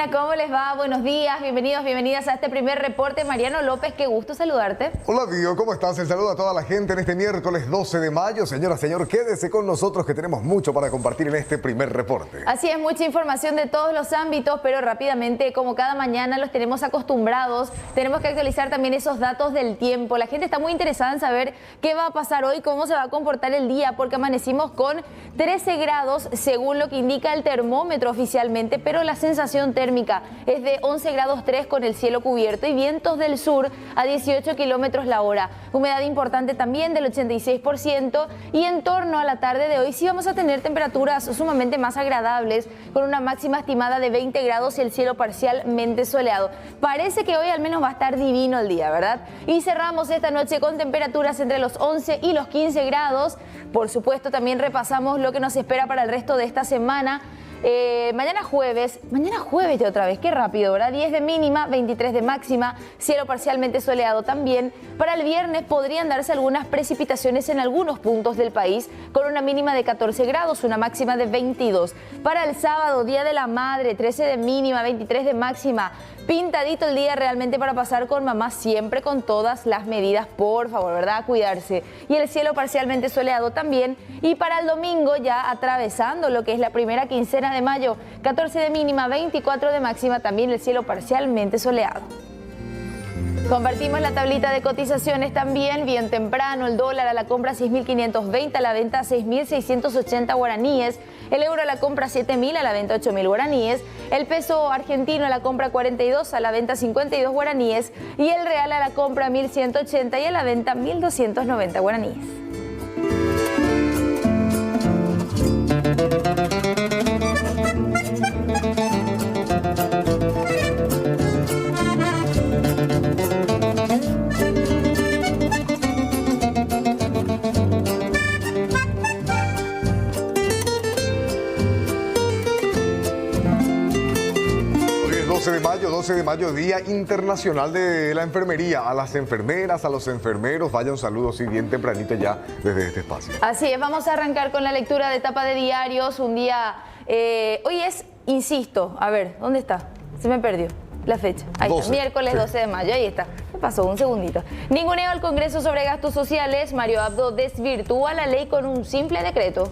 buenas, ¿cómo les va? Buenos días, bienvenidos, bienvenidas a este primer reporte. Mariano López, qué gusto saludarte. Hola, Dio, ¿cómo estás? El saludo a toda la gente en este miércoles 12 de mayo. Señora, señor, quédese con nosotros que tenemos mucho para compartir en este primer reporte. Así es, mucha información de todos los ámbitos, pero rápidamente, como cada mañana los tenemos acostumbrados, tenemos que actualizar también esos datos del tiempo. La gente está muy interesada en saber qué va a pasar hoy, cómo se va a comportar el día, porque amanecimos con 13 grados según lo que indica el termómetro oficialmente, pero la sensación térmica es de 11 grados 3 con el cielo cubierto y vientos del sur a 18 kilómetros la hora. Humedad importante también del 86% y en torno a la tarde de hoy sí vamos a tener temperaturas sumamente más agradables con una máxima estimada de 20 grados y el cielo parcialmente soleado. Parece que hoy al menos va a estar divino el día, ¿verdad? Y cerramos esta noche con temperaturas entre los 11 y los 15 grados. Por supuesto, también repasamos lo que nos espera para el resto de esta semana. Mañana jueves ya otra vez, qué rápido, ¿verdad? 10 de mínima, 23 de máxima, cielo parcialmente soleado también. Para el viernes podrían darse algunas precipitaciones en algunos puntos del país, con una mínima de 14 grados, una máxima de 22. Para el sábado, Día de la Madre, 13 de mínima, 23 de máxima. Pintadito el día realmente para pasar con mamá, siempre con todas las medidas, por favor, ¿verdad? A cuidarse. Y el cielo parcialmente soleado también. Y para el domingo, ya atravesando lo que es la primera quincena de mayo, 14 de mínima, 24 de máxima, también el cielo parcialmente soleado. Compartimos la tablita de cotizaciones también, bien temprano, el dólar a la compra 6.520, a la venta 6.680 guaraníes, el euro a la compra 7.000, a la venta 8.000 guaraníes, el peso argentino a la compra 42, a la venta 52 guaraníes y el real a la compra 1.180 y a la venta 1.290 guaraníes. Hoy es 12 de mayo, Día Internacional de la Enfermería. A las enfermeras, a los enfermeros, vaya un saludo así bien tempranito ya desde este espacio. Así es, vamos a arrancar con la lectura de tapa de diarios. Un día, hoy es, insisto, a ver, ¿dónde está? Se me perdió la fecha. Ahí 12. está, miércoles 12 de mayo, ahí está. Me pasó un segundito. Ninguneo al Congreso sobre gastos sociales. Mario Abdo desvirtúa la ley con un simple decreto.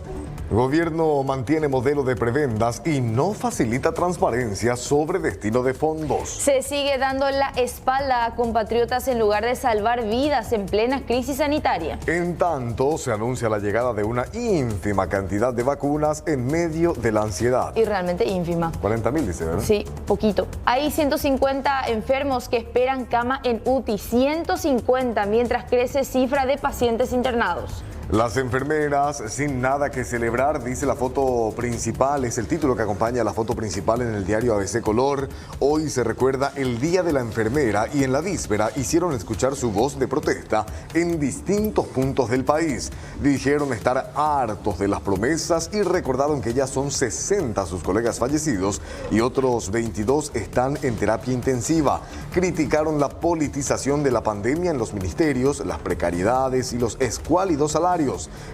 El gobierno mantiene modelo de prebendas y no facilita transparencia sobre destino de fondos. Se sigue dando la espalda a compatriotas en lugar de salvar vidas en plena crisis sanitaria. En tanto, se anuncia la llegada de una ínfima cantidad de vacunas en medio de la ansiedad. Y realmente ínfima. 40.000 dice, ¿verdad? Sí, poquito. Hay 150 enfermos que esperan cama en UTI, 150, mientras crece cifra de pacientes internados. Las enfermeras sin nada que celebrar, dice la foto principal, es el título que acompaña la foto principal en el diario ABC Color. Hoy se recuerda el Día de la Enfermera y en la víspera hicieron escuchar su voz de protesta en distintos puntos del país. Dijeron estar hartos de las promesas y recordaron que ya son 60 sus colegas fallecidos y otros 22 están en terapia intensiva. Criticaron la politización de la pandemia en los ministerios, las precariedades y los escuálidos salarios.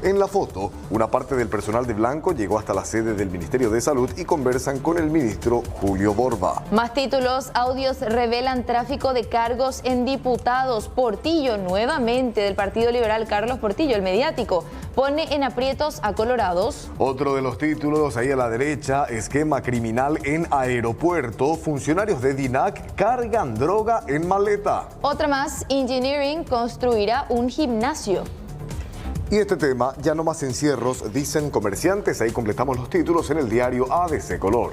En la foto, una parte del personal de blanco llegó hasta la sede del Ministerio de Salud y conversan con el ministro Julio Borba. Más títulos, audios revelan tráfico de cargos en diputados. Portillo, nuevamente del Partido Liberal, Carlos Portillo, el mediático, pone en aprietos a colorados. Otro de los títulos, ahí a la derecha, esquema criminal en aeropuerto. Funcionarios de DINAC cargan droga en maleta. Otra más, Engineering construirá un gimnasio. Y este tema, ya no más encierros, dicen comerciantes. Ahí completamos los títulos en el diario ABC Color.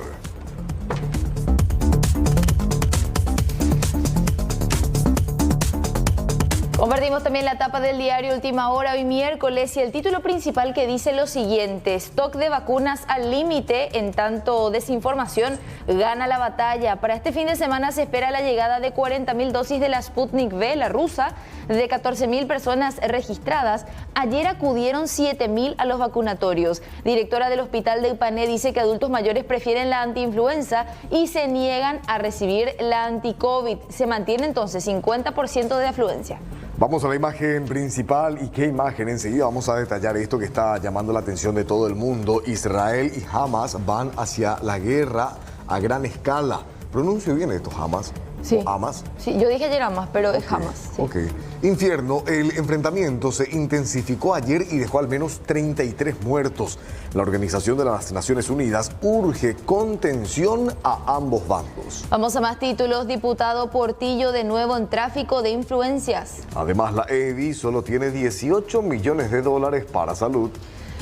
Compartimos también la tapa del diario Última Hora hoy miércoles y el título principal que dice lo siguiente: stock de vacunas al límite, en tanto desinformación gana la batalla. Para este fin de semana se espera la llegada de 40.000 dosis de la Sputnik V, la rusa, de 14.000 personas registradas. Ayer acudieron 7.000 a los vacunatorios. Directora del hospital de Ipané dice que adultos mayores prefieren la antiinfluenza y se niegan a recibir la anti-COVID. Se mantiene entonces 50% de afluencia. Vamos a la imagen principal. ¿Y qué imagen? Enseguida vamos a detallar esto que está llamando la atención de todo el mundo. Israel y Hamas van hacia la guerra a gran escala. ¿Pronuncio bien esto? ¿Hamas? Sí. ¿O Hamas? Sí, yo dije ayer Hamas, pero es Hamas. Sí. Ok. Infierno, el enfrentamiento se intensificó ayer y dejó al menos 33 muertos. La Organización de las Naciones Unidas urge contención a ambos bandos. Vamos a más títulos. Diputado Portillo de nuevo en tráfico de influencias. Además, la EBI solo tiene 18 millones de dólares para salud.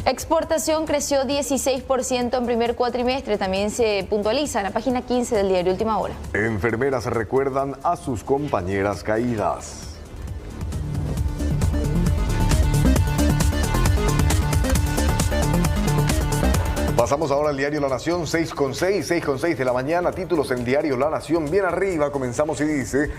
Exportación creció 16% en primer cuatrimestre, también se puntualiza en la página 15 del diario Última Hora. Enfermeras recuerdan a sus compañeras caídas. Pasamos ahora al diario La Nación, 6:06 de la mañana, títulos en diario La Nación, bien arriba, comenzamos y dice,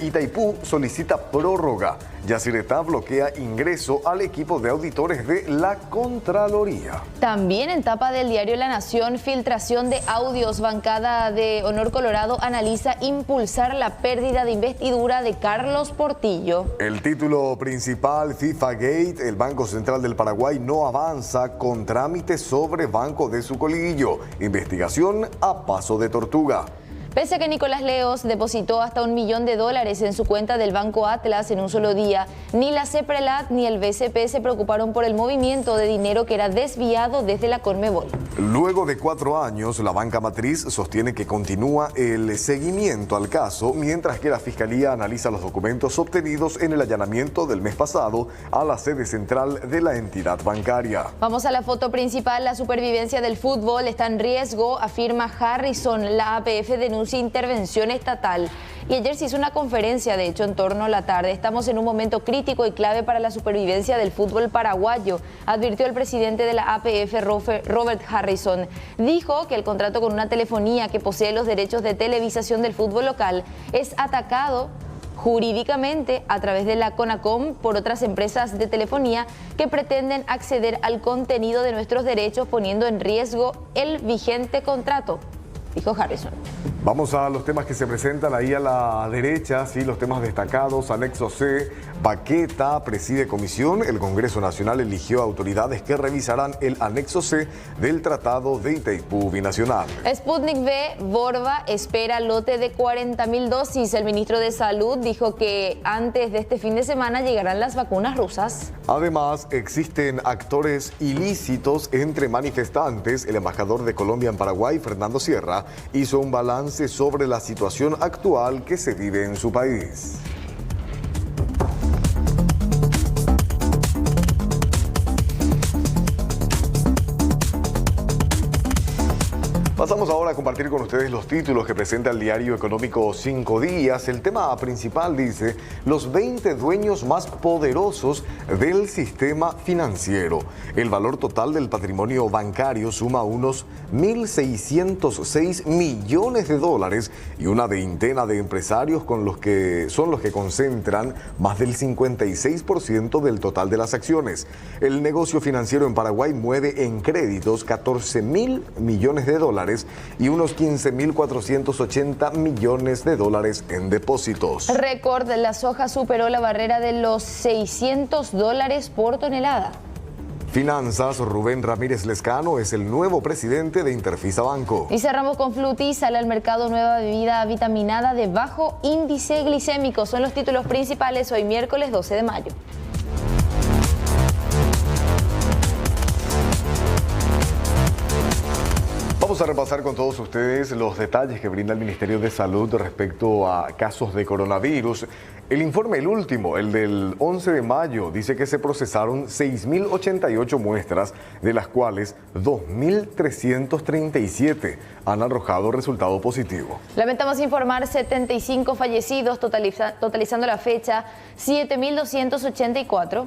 Itaipú solicita prórroga, Yacyretá bloquea ingreso al equipo de auditores de la Contraloría. También en tapa del diario La Nación, filtración de audios, bancada de Honor Colorado analiza impulsar la pérdida de investidura de Carlos Portillo. El título principal, FIFA Gate, el Banco Central del Paraguay no avanza con trámites sobre Banco de Sucolillo. Investigación a paso de tortuga. Pese a que Nicolás Leos depositó hasta $1 millón en su cuenta del Banco Atlas en un solo día, ni la CEPRELAT ni el BCP se preocuparon por el movimiento de dinero que era desviado desde la Conmebol. Luego de 4 años, la banca matriz sostiene que continúa el seguimiento al caso, mientras que la Fiscalía analiza los documentos obtenidos en el allanamiento del mes pasado a la sede central de la entidad bancaria. Vamos a la foto principal. La supervivencia del fútbol está en riesgo, afirma Harrison. La APF denuncia intervención estatal. Y ayer se hizo una conferencia, de hecho, en torno a la tarde. Estamos en un momento crítico y clave para la supervivencia del fútbol paraguayo, advirtió el presidente de la APF, Robert Harrison. Dijo que el contrato con una telefonía que posee los derechos de televisación del fútbol local es atacado jurídicamente a través de la CONACOM por otras empresas de telefonía que pretenden acceder al contenido de nuestros derechos, poniendo en riesgo el vigente contrato, dijo Harrison. Vamos a los temas que se presentan ahí a la derecha, sí, los temas destacados. Anexo C, Baqueta preside comisión. El Congreso Nacional eligió autoridades que revisarán el anexo C del Tratado de Itaipú Binacional. Sputnik V, Borba espera lote de 40.000 dosis. El ministro de Salud dijo que antes de este fin de semana llegarán las vacunas rusas. Además, existen actores ilícitos entre manifestantes. El embajador de Colombia en Paraguay, Fernando Sierra, hizo un balance sobre la situación actual que se vive en su país. Pasamos ahora a compartir con ustedes los títulos que presenta el diario económico 5 Días. El tema principal dice, los 20 dueños más poderosos del sistema financiero. El valor total del patrimonio bancario suma unos 1.606 millones de dólares y una veintena de empresarios son los que concentran más del 56% del total de las acciones. El negocio financiero en Paraguay mueve en créditos 14.000 millones de dólares y unos 15.480 millones de dólares en depósitos. Récord, la soja superó la barrera de los $600 por tonelada. Finanzas, Rubén Ramírez Lescano es el nuevo presidente de Interfisa Banco. Y cerramos con Fluti, sale al mercado nueva bebida vitaminada de bajo índice glicémico. Son los títulos principales hoy miércoles 12 de mayo. Vamos a repasar con todos ustedes los detalles que brinda el Ministerio de Salud respecto a casos de coronavirus. El informe, el último, el del 11 de mayo, dice que se procesaron 6.088 muestras, de las cuales 2.337 han arrojado resultado positivo. Lamentamos informar 75 fallecidos, totalizando la fecha 7.284.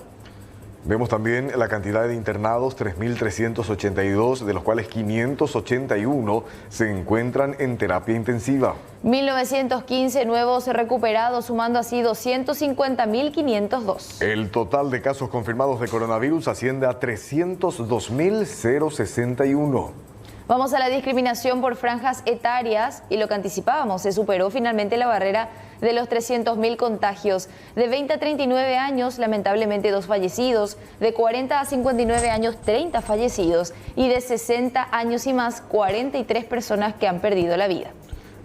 Vemos también la cantidad de internados, 3.382, de los cuales 581 se encuentran en terapia intensiva. 1.915 nuevos recuperados, sumando así 250.502. El total de casos confirmados de coronavirus asciende a 302.061. Vamos a la discriminación por franjas etarias y lo que anticipábamos, se superó finalmente la barrera de los 300.000 contagios. De 20 a 39 años, lamentablemente 2 fallecidos. De 40 a 59 años, 30 fallecidos. Y de 60 años y más, 43 personas que han perdido la vida.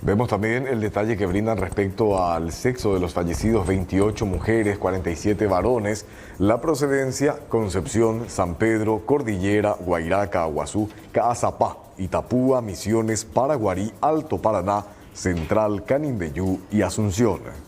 Vemos también el detalle que brindan respecto al sexo de los fallecidos: 28 mujeres, 47 varones. La procedencia: Concepción, San Pedro, Cordillera, Guairaca, Aguazú, Caazapá, Itapúa, Misiones, Paraguarí, Alto Paraná, Central, Canindeyú y Asunción.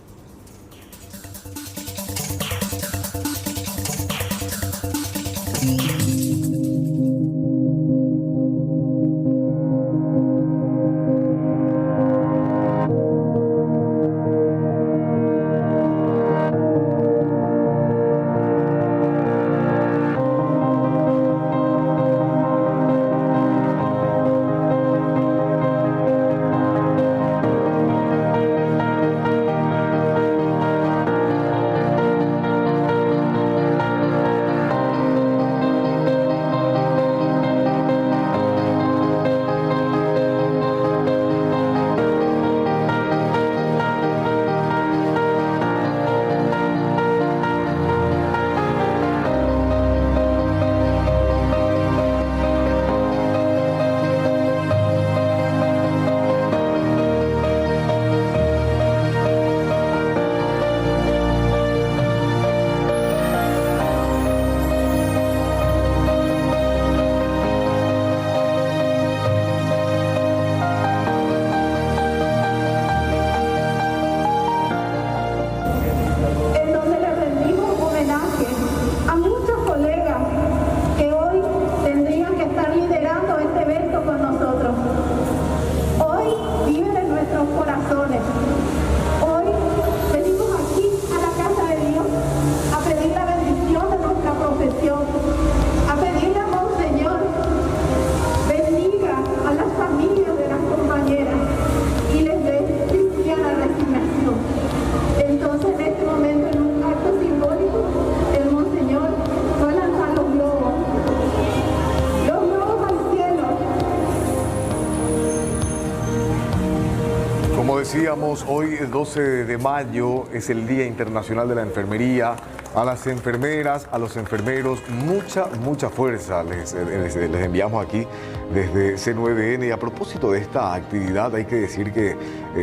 Decíamos, hoy, el 12 de mayo, es el Día Internacional de la Enfermería. A las enfermeras, a los enfermeros, mucha fuerza les enviamos aquí desde C9N. Y a propósito de esta actividad, hay que decir que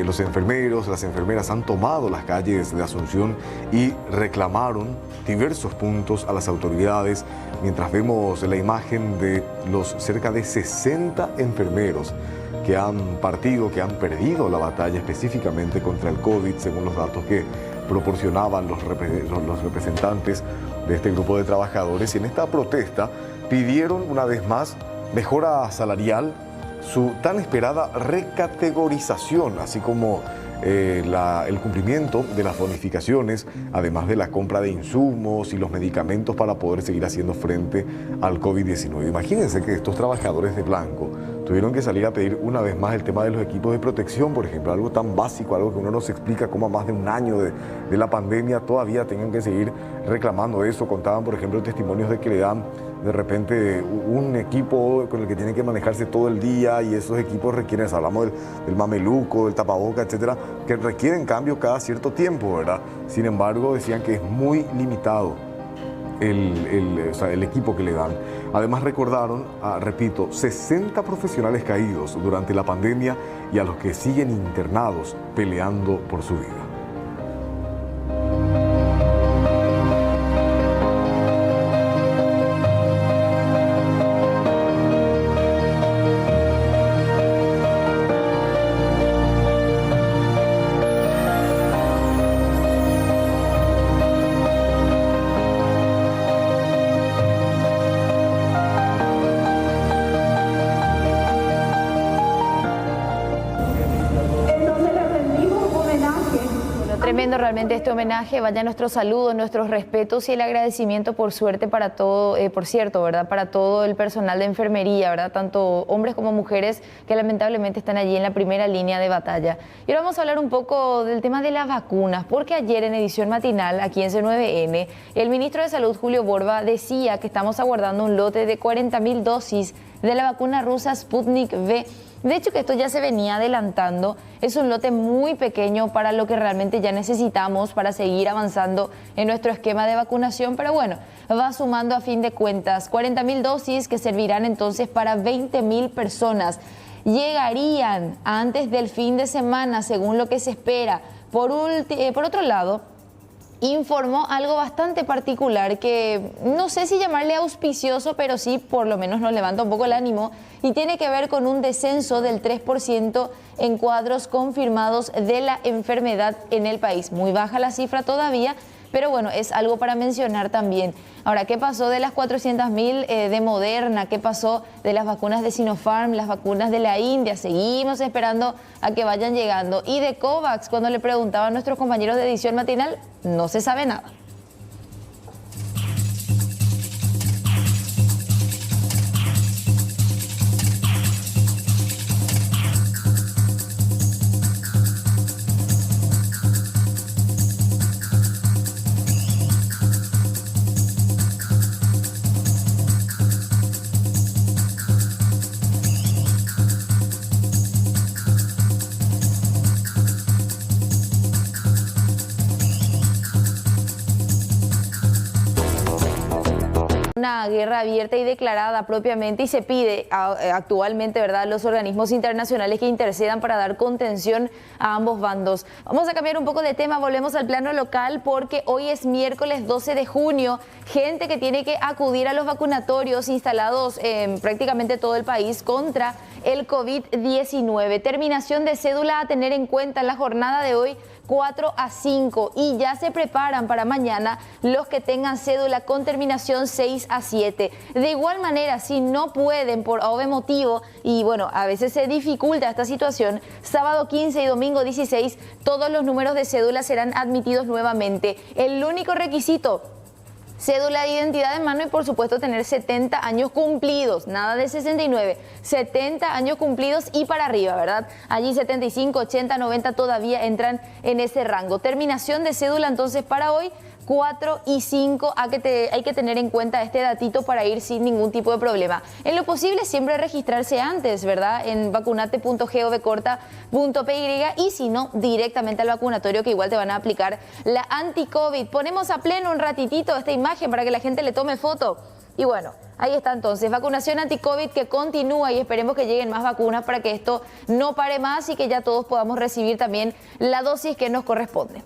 los enfermeros, las enfermeras han tomado las calles de Asunción y reclamaron diversos puntos a las autoridades, mientras vemos la imagen de los cerca de 60 enfermeros que han perdido la batalla específicamente contra el COVID, según los datos que proporcionaban los representantes de este grupo de trabajadores. Y en esta protesta pidieron una vez más mejora salarial, su tan esperada recategorización, así como el cumplimiento de las bonificaciones, además de la compra de insumos y los medicamentos para poder seguir haciendo frente al COVID-19. Imagínense que estos trabajadores de blanco tuvieron que salir a pedir una vez más el tema de los equipos de protección, por ejemplo, algo tan básico, algo que uno no se explica cómo a más de un año de la pandemia todavía tengan que seguir reclamando eso. Contaban, por ejemplo, testimonios de que le dan de repente un equipo con el que tienen que manejarse todo el día, y esos equipos requieren, hablamos del mameluco, del tapaboca, etcétera, que requieren cambio cada cierto tiempo, ¿verdad? Sin embargo, decían que es muy limitado el equipo que le dan. Además recordaron, repito, 60 profesionales caídos durante la pandemia y a los que siguen internados peleando por su vida. Tremendo realmente este homenaje. Vaya nuestro saludo, nuestros respetos y el agradecimiento, por suerte, para todo, por cierto, ¿verdad? Para todo el personal de enfermería, ¿verdad? Tanto hombres como mujeres que lamentablemente están allí en la primera línea de batalla. Y ahora vamos a hablar un poco del tema de las vacunas, porque ayer en edición matinal, aquí en C9N, el ministro de Salud, Julio Borba, decía que estamos aguardando un lote de 40.000 dosis de la vacuna rusa Sputnik V. De hecho, que esto ya se venía adelantando, es un lote muy pequeño para lo que realmente ya necesitamos para seguir avanzando en nuestro esquema de vacunación, pero bueno, va sumando a fin de cuentas 40.000 dosis que servirán entonces para 20.000 personas. llegarían antes del fin de semana, según lo que se espera. Por otro lado, informó algo bastante particular que no sé si llamarle auspicioso, pero sí por lo menos nos levanta un poco el ánimo, y tiene que ver con un descenso del 3% en cuadros confirmados de la enfermedad en el país. Muy baja la cifra todavía, pero bueno, es algo para mencionar también. Ahora, ¿qué pasó de las 400.000 de Moderna? ¿Qué pasó de las vacunas de Sinopharm, las vacunas de la India? Seguimos esperando a que vayan llegando. Y de COVAX, cuando le preguntaban a nuestros compañeros de edición matinal, no se sabe nada. Una guerra abierta y declarada propiamente, y se pide actualmente, ¿verdad?, los organismos internacionales que intercedan para dar contención a ambos bandos. Vamos a cambiar un poco de tema, volvemos al plano local porque hoy es miércoles 12 de junio, gente que tiene que acudir a los vacunatorios instalados en prácticamente todo el país contra el COVID-19. Terminación de cédula a tener en cuenta en la jornada de hoy, 4 a 5, y ya se preparan para mañana los que tengan cédula con terminación 6 a 7. De igual manera, si no pueden por obvio motivo, y bueno, a veces se dificulta esta situación, sábado 15 y domingo 16, todos los números de cédula serán admitidos nuevamente. El único requisito: cédula de identidad en mano y por supuesto tener 70 años cumplidos, nada de 69, 70 años cumplidos y para arriba, ¿verdad? Allí 75, 80, 90 todavía entran en ese rango. Terminación de cédula entonces para hoy, 4 y 5, hay que tener en cuenta este datito para ir sin ningún tipo de problema. En lo posible siempre registrarse antes, ¿verdad? En vacunate.gov.py, y si no, directamente al vacunatorio, que igual te van a aplicar la anti-COVID. Ponemos a pleno un ratitito esta imagen para que la gente le tome foto. Y bueno, ahí está entonces, vacunación anti-COVID que continúa, y esperemos que lleguen más vacunas para que esto no pare más y que ya todos podamos recibir también la dosis que nos corresponde.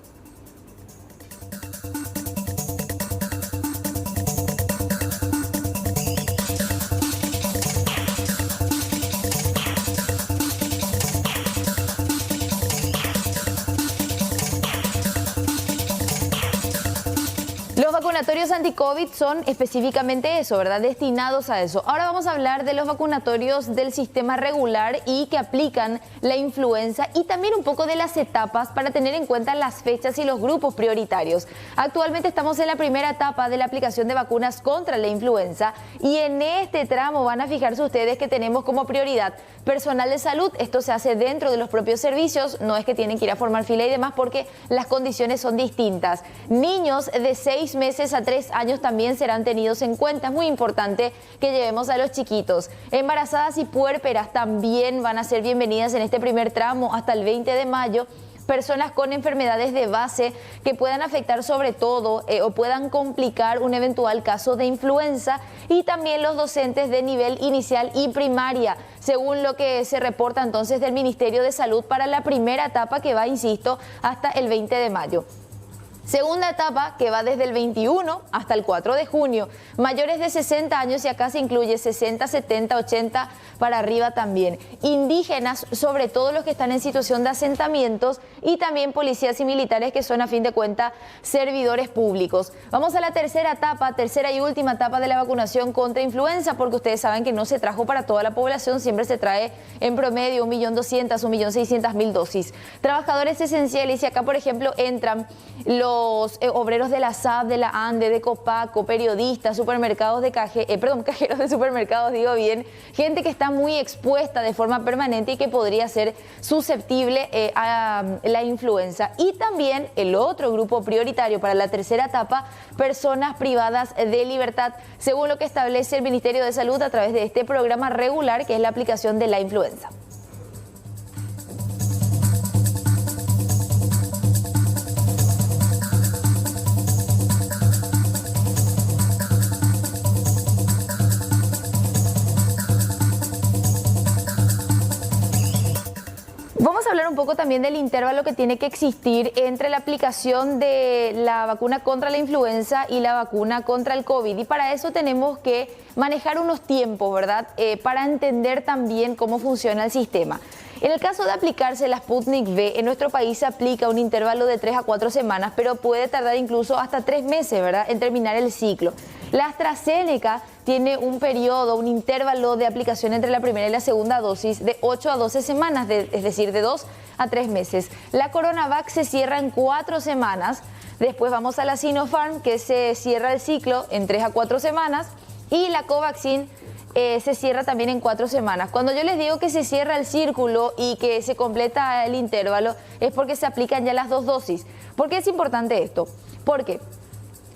Los vacunatorios anti-COVID son específicamente eso, ¿verdad? Destinados a eso. Ahora vamos a hablar de los vacunatorios del sistema regular y que aplican la influenza, y también un poco de las etapas para tener en cuenta las fechas y los grupos prioritarios. Actualmente estamos en la primera etapa de la aplicación de vacunas contra la influenza, y en este tramo van a fijarse ustedes que tenemos como prioridad personal de salud. Esto se hace dentro de los propios servicios, no es que tienen que ir a formar fila y demás porque las condiciones son distintas. Niños de 6 meses a 3 años también serán tenidos en cuenta. Es muy importante que llevemos a los chiquitos. Embarazadas y puérperas también van a ser bienvenidas en este primer tramo hasta el 20 de mayo. Personas con enfermedades de base que puedan afectar sobre todo o puedan complicar un eventual caso de influenza, y también los docentes de nivel inicial y primaria, según lo que se reporta entonces del Ministerio de Salud para la primera etapa, que va, insisto, hasta el 20 de mayo. Segunda etapa, que va desde el 21 hasta el 4 de junio. Mayores de 60 años, y acá se incluye 60, 70, 80 para arriba también. Indígenas, sobre todo los que están en situación de asentamientos, y también policías y militares, que son a fin de cuentas servidores públicos. Vamos a la tercera etapa, tercera y última etapa de la vacunación contra influenza, porque ustedes saben que no se trajo para toda la población, siempre se trae en promedio 1.200.000, 1.600.000 dosis. Trabajadores esenciales, y acá por ejemplo entran los obreros de la SAP, de la ANDE, de Copaco, periodistas, supermercados de cajeros de supermercados, digo bien, gente que está muy expuesta de forma permanente y que podría ser susceptible a la influenza. Y también el otro grupo prioritario para la tercera etapa, personas privadas de libertad, según lo que establece el Ministerio de Salud a través de este programa regular, que es la aplicación de la influenza. poco también del intervalo que tiene que existir entre la aplicación de la vacuna contra la influenza y la vacuna contra el COVID. Y para eso tenemos que manejar unos tiempos, ¿verdad? Para entender también cómo funciona el sistema. En el caso de aplicarse la Sputnik V, en nuestro país se aplica un intervalo de 3 a 4 semanas, pero puede tardar incluso hasta 3 meses, ¿verdad?, en terminar el ciclo. La AstraZeneca tiene un periodo, un intervalo de aplicación entre la primera y la segunda dosis de 8 a 12 semanas, es decir, de 2 a 3 meses. La CoronaVac se cierra en 4 semanas. Después vamos a la Sinopharm, que se cierra el ciclo en 3 a 4 semanas. Y la Covaxin se cierra también en 4 semanas. Cuando yo les digo que se cierra el círculo y que se completa el intervalo, es porque se aplican ya las 2 dosis. ¿Por qué es importante esto? Porque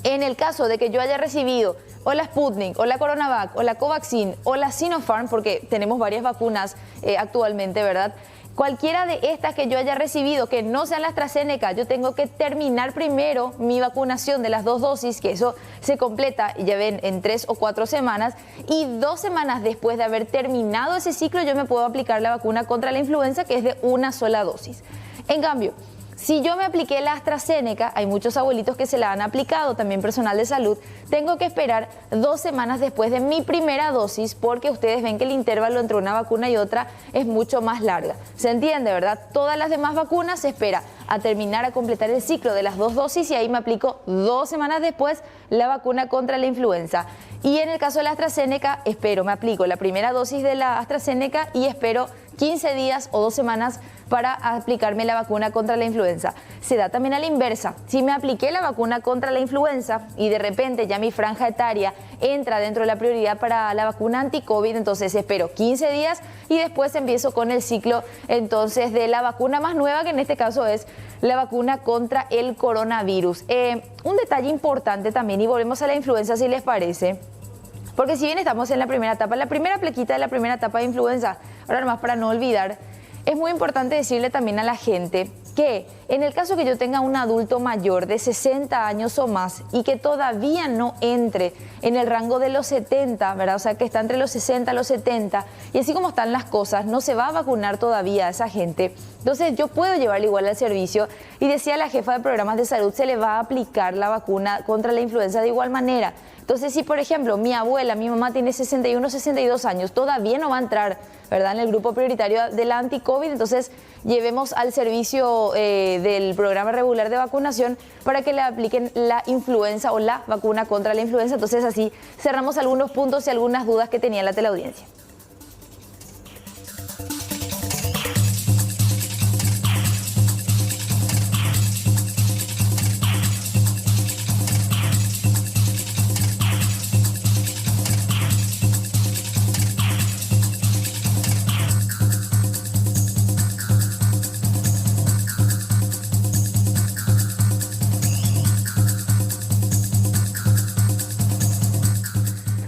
en el caso de que yo haya recibido o la Sputnik, o la CoronaVac, o la Covaxin, o la Sinopharm, porque tenemos varias vacunas actualmente, ¿verdad? Cualquiera de estas que yo haya recibido, que no sea la AstraZeneca, yo tengo que terminar primero mi vacunación de las 2 dosis, que eso se completa, ya ven, en 3 o 4 semanas, y 2 semanas después de haber terminado ese ciclo, yo me puedo aplicar la vacuna contra la influenza, que es de una sola dosis. En cambio, si yo me apliqué la AstraZeneca, hay muchos abuelitos que se la han aplicado, también personal de salud, tengo que esperar 2 semanas después de mi primera dosis, porque ustedes ven que el intervalo entre una vacuna y otra es mucho más larga. ¿Se entiende, verdad? Todas las demás vacunas se espera a terminar, a completar el ciclo de las 2 dosis y ahí me aplico 2 semanas después la vacuna contra la influenza. Y en el caso de la AstraZeneca, me aplico la primera dosis de la AstraZeneca y espero 15 días o 2 semanas para aplicarme la vacuna contra la influenza. Se da también a la inversa. Si me apliqué la vacuna contra la influenza y de repente ya mi franja etaria entra dentro de la prioridad para la vacuna anti-COVID, entonces espero 15 días y después empiezo con el ciclo entonces de la vacuna más nueva, que en este caso es la vacuna contra el coronavirus. Un detalle importante también, y volvemos a la influenza si les parece, porque si bien estamos en la primera etapa, la primera plequita de la primera etapa de influenza, ahora nomás para no olvidar, es muy importante decirle también a la gente que en el caso que yo tenga un adulto mayor de 60 años o más y que todavía no entre en el rango de los 70, ¿verdad? O sea, que está entre los 60 y los 70, y así como están las cosas, no se va a vacunar todavía a esa gente. Entonces yo puedo llevarle igual al servicio, y decía la jefa de programas de salud, se le va a aplicar la vacuna contra la influenza de igual manera. Entonces, si por ejemplo mi abuela, mi mamá tiene 61, 62 años, todavía no va a entrar, ¿verdad?, en el grupo prioritario de la anti-COVID, entonces llevemos al servicio del programa regular de vacunación para que le apliquen la influenza o la vacuna contra la influenza. Entonces así cerramos algunos puntos y algunas dudas que tenía la teleaudiencia.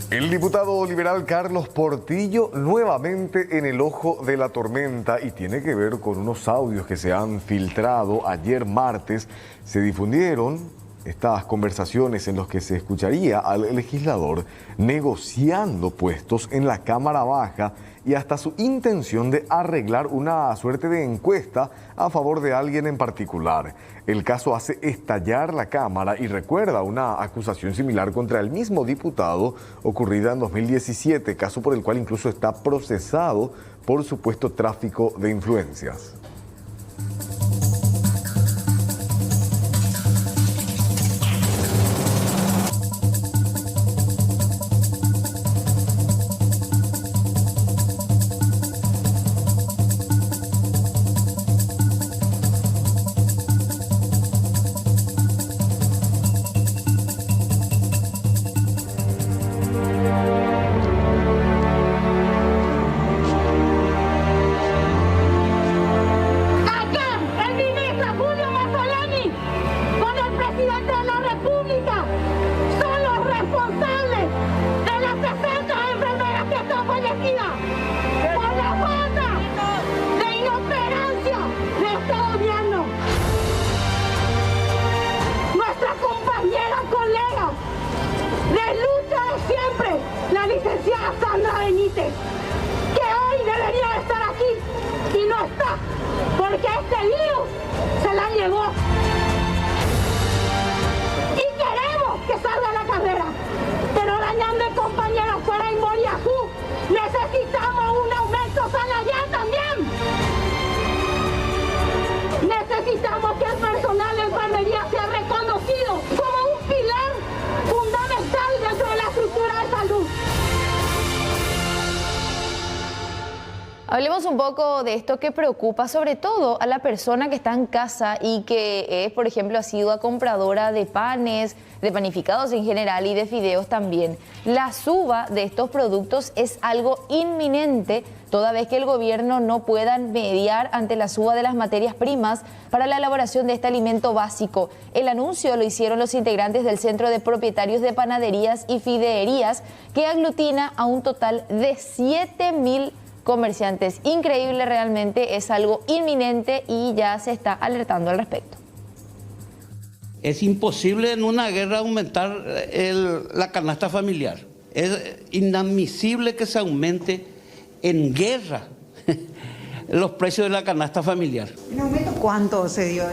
El diputado liberal Carlos Portillo nuevamente en el ojo de la tormenta, y tiene que ver con unos audios que se han filtrado. Ayer martes se difundieron estas conversaciones en las que se escucharía al legislador negociando puestos en la Cámara Baja y hasta su intención de arreglar una suerte de encuesta a favor de alguien en particular. El caso hace estallar la Cámara y recuerda una acusación similar contra el mismo diputado ocurrida en 2017, caso por el cual incluso está procesado por supuesto tráfico de influencias. licenciada Sandra Benítez, que hoy debería estar aquí y no está, porque este virus se la llevó. Y queremos que salga a la carrera. Pero dañando el compañero fuera en Moriazú, necesitamos un aumento salarial también. Necesitamos que el personal de enfermería sea reconocido como un pilar fundamental dentro de la estructura de salud. Hablemos un poco de esto que preocupa sobre todo a la persona que está en casa y que es, por ejemplo, asidua compradora de panes, de panificados en general y de fideos también. La suba de estos productos es algo inminente, toda vez que el gobierno no pueda mediar ante la suba de las materias primas para la elaboración de este alimento básico. El anuncio lo hicieron los integrantes del Centro de Propietarios de Panaderías y Fideerías, que aglutina a un total de 7.000 comerciantes. Increíble realmente, es algo inminente y ya se está alertando al respecto. Es imposible en una guerra aumentar la canasta familiar. Es inadmisible que se aumente en guerra los precios de la canasta familiar. ¿En aumento cuánto se dio?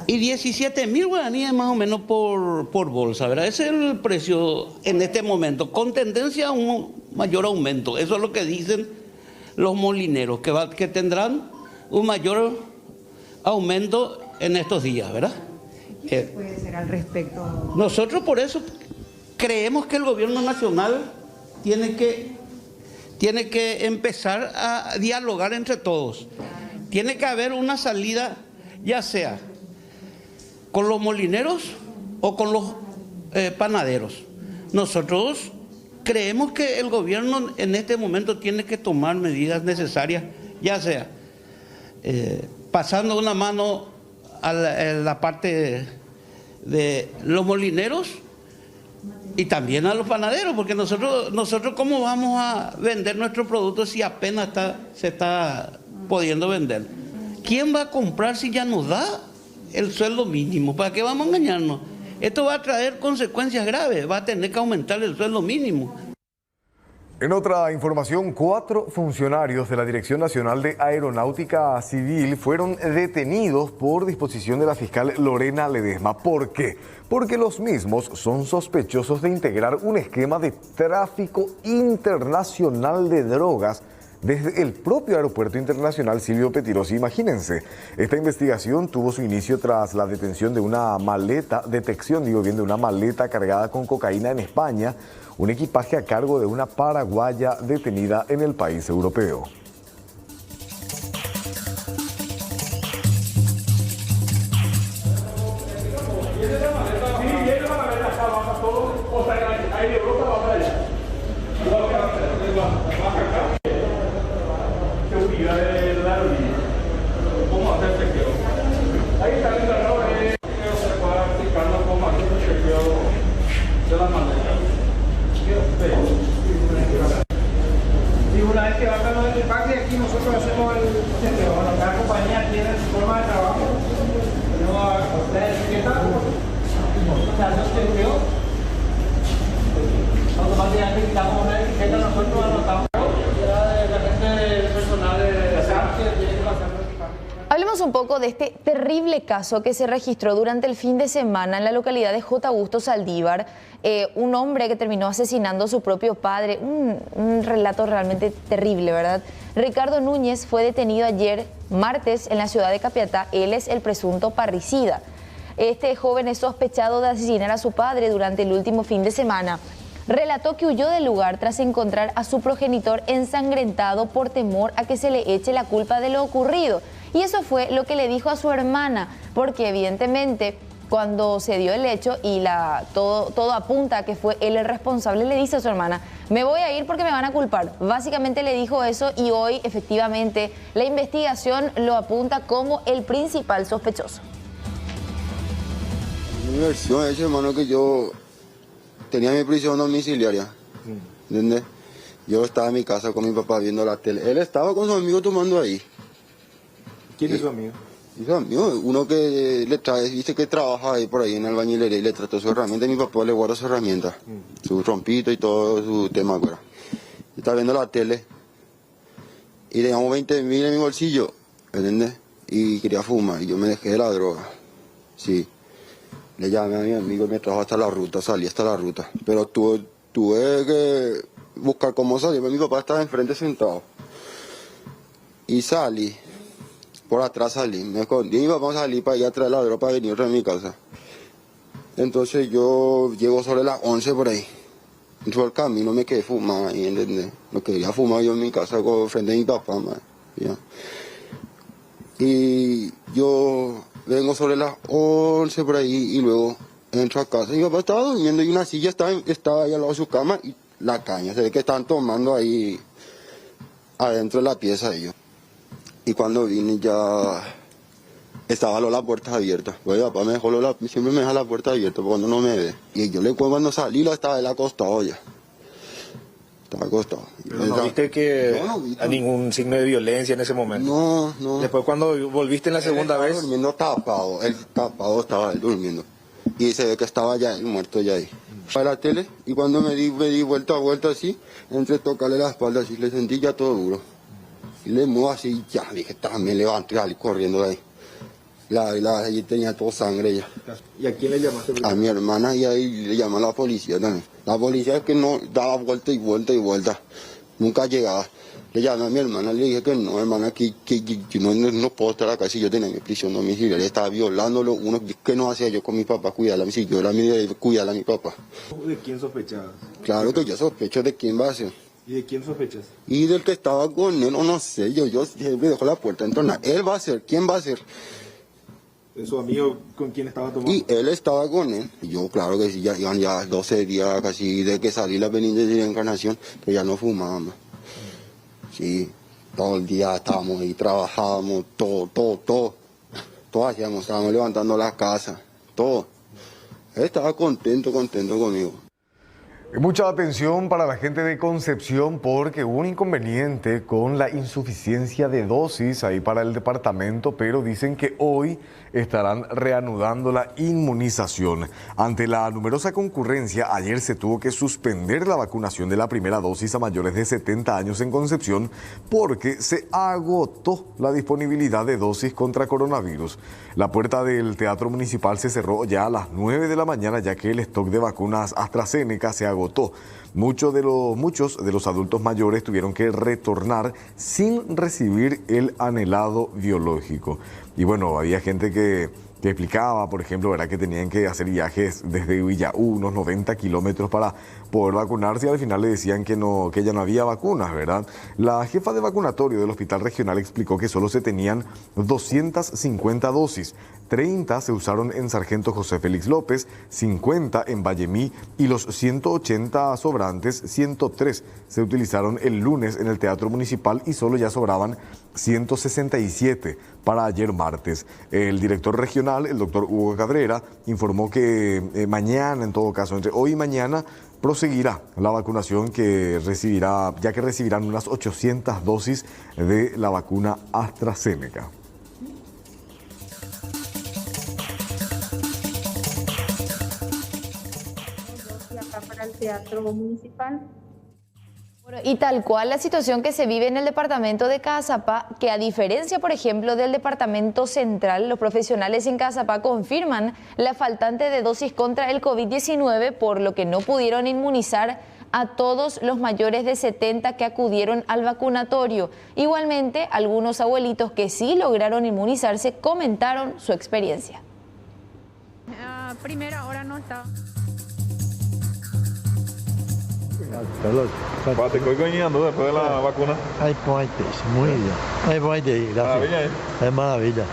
Y 17.000 guaraníes más o menos por bolsa, ¿verdad? Ese es el precio en este momento, con tendencia a un mayor aumento. Eso es lo que dicen los molineros, que tendrán un mayor aumento en estos días, ¿verdad? ¿Qué puede ser al respecto? Nosotros por eso creemos que el gobierno nacional tiene que empezar a dialogar entre todos. Tiene que haber una salida, ya sea con los molineros o con los panaderos. Nosotros creemos que el gobierno en este momento tiene que tomar medidas necesarias, ya sea pasando una mano a la parte de los molineros y también a los panaderos, porque nosotros ¿cómo vamos a vender nuestros productos si apenas se está pudiendo vender? ¿Quién va a comprar si ya nos da el sueldo mínimo? ¿Para qué vamos a engañarnos? Esto va a traer consecuencias graves, va a tener que aumentar el sueldo mínimo. En otra información, 4 funcionarios de la Dirección Nacional de Aeronáutica Civil fueron detenidos por disposición de la fiscal Lorena Ledesma. ¿Por qué? Porque los mismos son sospechosos de integrar un esquema de tráfico internacional de drogas desde el propio Aeropuerto Internacional Silvio Pettirossi. Imagínense, esta investigación tuvo su inicio tras la detención de una maleta, de una maleta cargada con cocaína en España, un equipaje a cargo de una paraguaya detenida en el país europeo. Y una vez que bajan los equipajes, aquí nosotros hacemos el chequeo. Bueno, cada compañía tiene su forma de trabajo. Tenemos a ustedes etiquetas, se hace un chequeo. Automáticamente quitamos una etiqueta, nosotros anotamos. La gente del personal de SAP tiene que pasar los equipajes. Hablemos un poco de este terrible caso que se registró durante el fin de semana en la localidad de J. Augusto Saldívar. Un hombre que terminó asesinando a su propio padre. Un relato realmente terrible, ¿verdad? Ricardo Núñez fue detenido ayer, martes, en la ciudad de Capiatá. Él es el presunto parricida. Este joven es sospechado de asesinar a su padre durante el último fin de semana. Relató que huyó del lugar tras encontrar a su progenitor ensangrentado por temor a que se le eche la culpa de lo ocurrido. Y eso fue lo que le dijo a su hermana, porque evidentemente cuando se dio el hecho y todo apunta a que fue él el responsable, le dice a su hermana: me voy a ir porque me van a culpar. Básicamente le dijo eso y hoy efectivamente la investigación lo apunta como el principal sospechoso. Mi versión es, hermano, que yo tenía mi prisión domiciliaria, ¿entendés? Yo estaba en mi casa con mi papá viendo la tele. Él estaba con su amigo tomando ahí. ¿Quién es su amigo? Su amigo, uno que le trae, viste que trabaja ahí por ahí en albañilería y le trató su herramienta. Y mi papá le guarda su herramienta, su trompito y todo su tema, ¿verdad? Estaba viendo la tele y teníamos 20.000 en mi bolsillo, ¿entendés? y quería fumar y yo me dejé de la droga. Sí. Le llamé a mi amigo y me trajo hasta la ruta, salí hasta la ruta. Pero tuve que buscar cómo salir, mi papá estaba enfrente sentado. Y salí, por atrás salí, me escondí y vamos a salir para ir a traer la droga para venir otra a mi casa. Entonces yo llego sobre las 11 por ahí. Entró el camino, me quedé fumar ahí, ¿entendés? No quería fumar yo en mi casa frente a mi papá, man, ¿ya? Y yo vengo sobre las 11 por ahí y luego entro a casa. Mi papá estaba durmiendo y una silla estaba ahí al lado de su cama y la caña. Se ve que estaban tomando ahí adentro de la pieza ellos. Y cuando vine ya estaba la puerta abierta. Pues papá me dejó siempre me deja la puerta abierta cuando no me ve. Y yo cuando salí estaba él acostado ya. Estaba acostado. Pero no viste que a ningún signo de violencia en ese momento. No. Después cuando volviste en la segunda vez. Durmiendo tapado, él tapado estaba él durmiendo. Y se ve que estaba ya él muerto ya ahí. Para la tele y cuando me di vuelta así, entre tocarle la espalda así, le sentí ya todo duro. Y le muevo así, ya dije, me levanté y salí corriendo de ahí. Allí tenía toda sangre ya. ¿Y a quién le llamaste? A mi hermana y ahí le llamó a la policía también. La policía es que no daba vuelta y vuelta y vuelta. Nunca llegaba. Le llamé a mi hermana, le dije que no, hermana, que yo no puedo estar acá si yo tenía mi prisión domiciliaria. Estaba violándolo. Uno, ¿qué no hacía yo con mi papá? Cuidarla, si yo era cuidarla a mi papá. ¿De quién sospechabas? Claro que yo sospecho de quién va a ser. ¿Y de quién sospechas? Y del que estaba con él, no sé, yo siempre dejo la puerta entonces él va a ser, ¿quién va a ser? ¿Su amigo con quién estaba tomando? Y él estaba con él. Y yo, claro que sí, ya iban ya 12 días casi de que salí la penitencia de Encarnación, que ya no fumábamos. Sí, todo el día estábamos ahí, trabajábamos, todo hacíamos, estábamos levantando la casa, todo. Él estaba contento conmigo. Mucha atención para la gente de Concepción porque hubo un inconveniente con la insuficiencia de dosis ahí para el departamento, pero dicen que hoy estarán reanudando la inmunización. Ante la numerosa concurrencia, ayer se tuvo que suspender la vacunación de la primera dosis a mayores de 70 años en Concepción porque se agotó la disponibilidad de dosis contra coronavirus. La puerta del Teatro Municipal se cerró ya a las 9 de la mañana ya que el stock de vacunas AstraZeneca se agotó. Muchos de los adultos mayores tuvieron que retornar sin recibir el anhelado biológico. Y bueno, había gente que explicaba, por ejemplo, ¿verdad?, que tenían que hacer viajes desde Villaú, unos 90 kilómetros para poder vacunarse y al final le decían que ya no había vacunas, ¿verdad? La jefa de vacunatorio del Hospital Regional explicó que solo se tenían 250 dosis. 30 se usaron en Sargento José Félix López, 50 en Vallemí y los 180 sobrantes, 103 se utilizaron el lunes en el Teatro Municipal y solo ya sobraban 167 para ayer martes. El director regional, el doctor Hugo Cabrera, informó que mañana, en todo caso, entre hoy y mañana, proseguirá la vacunación que recibirán unas 800 dosis de la vacuna AstraZeneca. Para el Teatro Municipal. Bueno, y tal cual la situación que se vive en el departamento de Caazapá, que a diferencia, por ejemplo, del departamento central, los profesionales en Caazapá confirman la faltante de dosis contra el COVID-19, por lo que no pudieron inmunizar a todos los mayores de 70 que acudieron al vacunatorio. Igualmente, algunos abuelitos que sí lograron inmunizarse comentaron su experiencia. A primera hora no estaba. ¿Te estoy coñando después de la vacuna? Ay, pues, muy bien. Ay, pues, gracias. Es maravilla.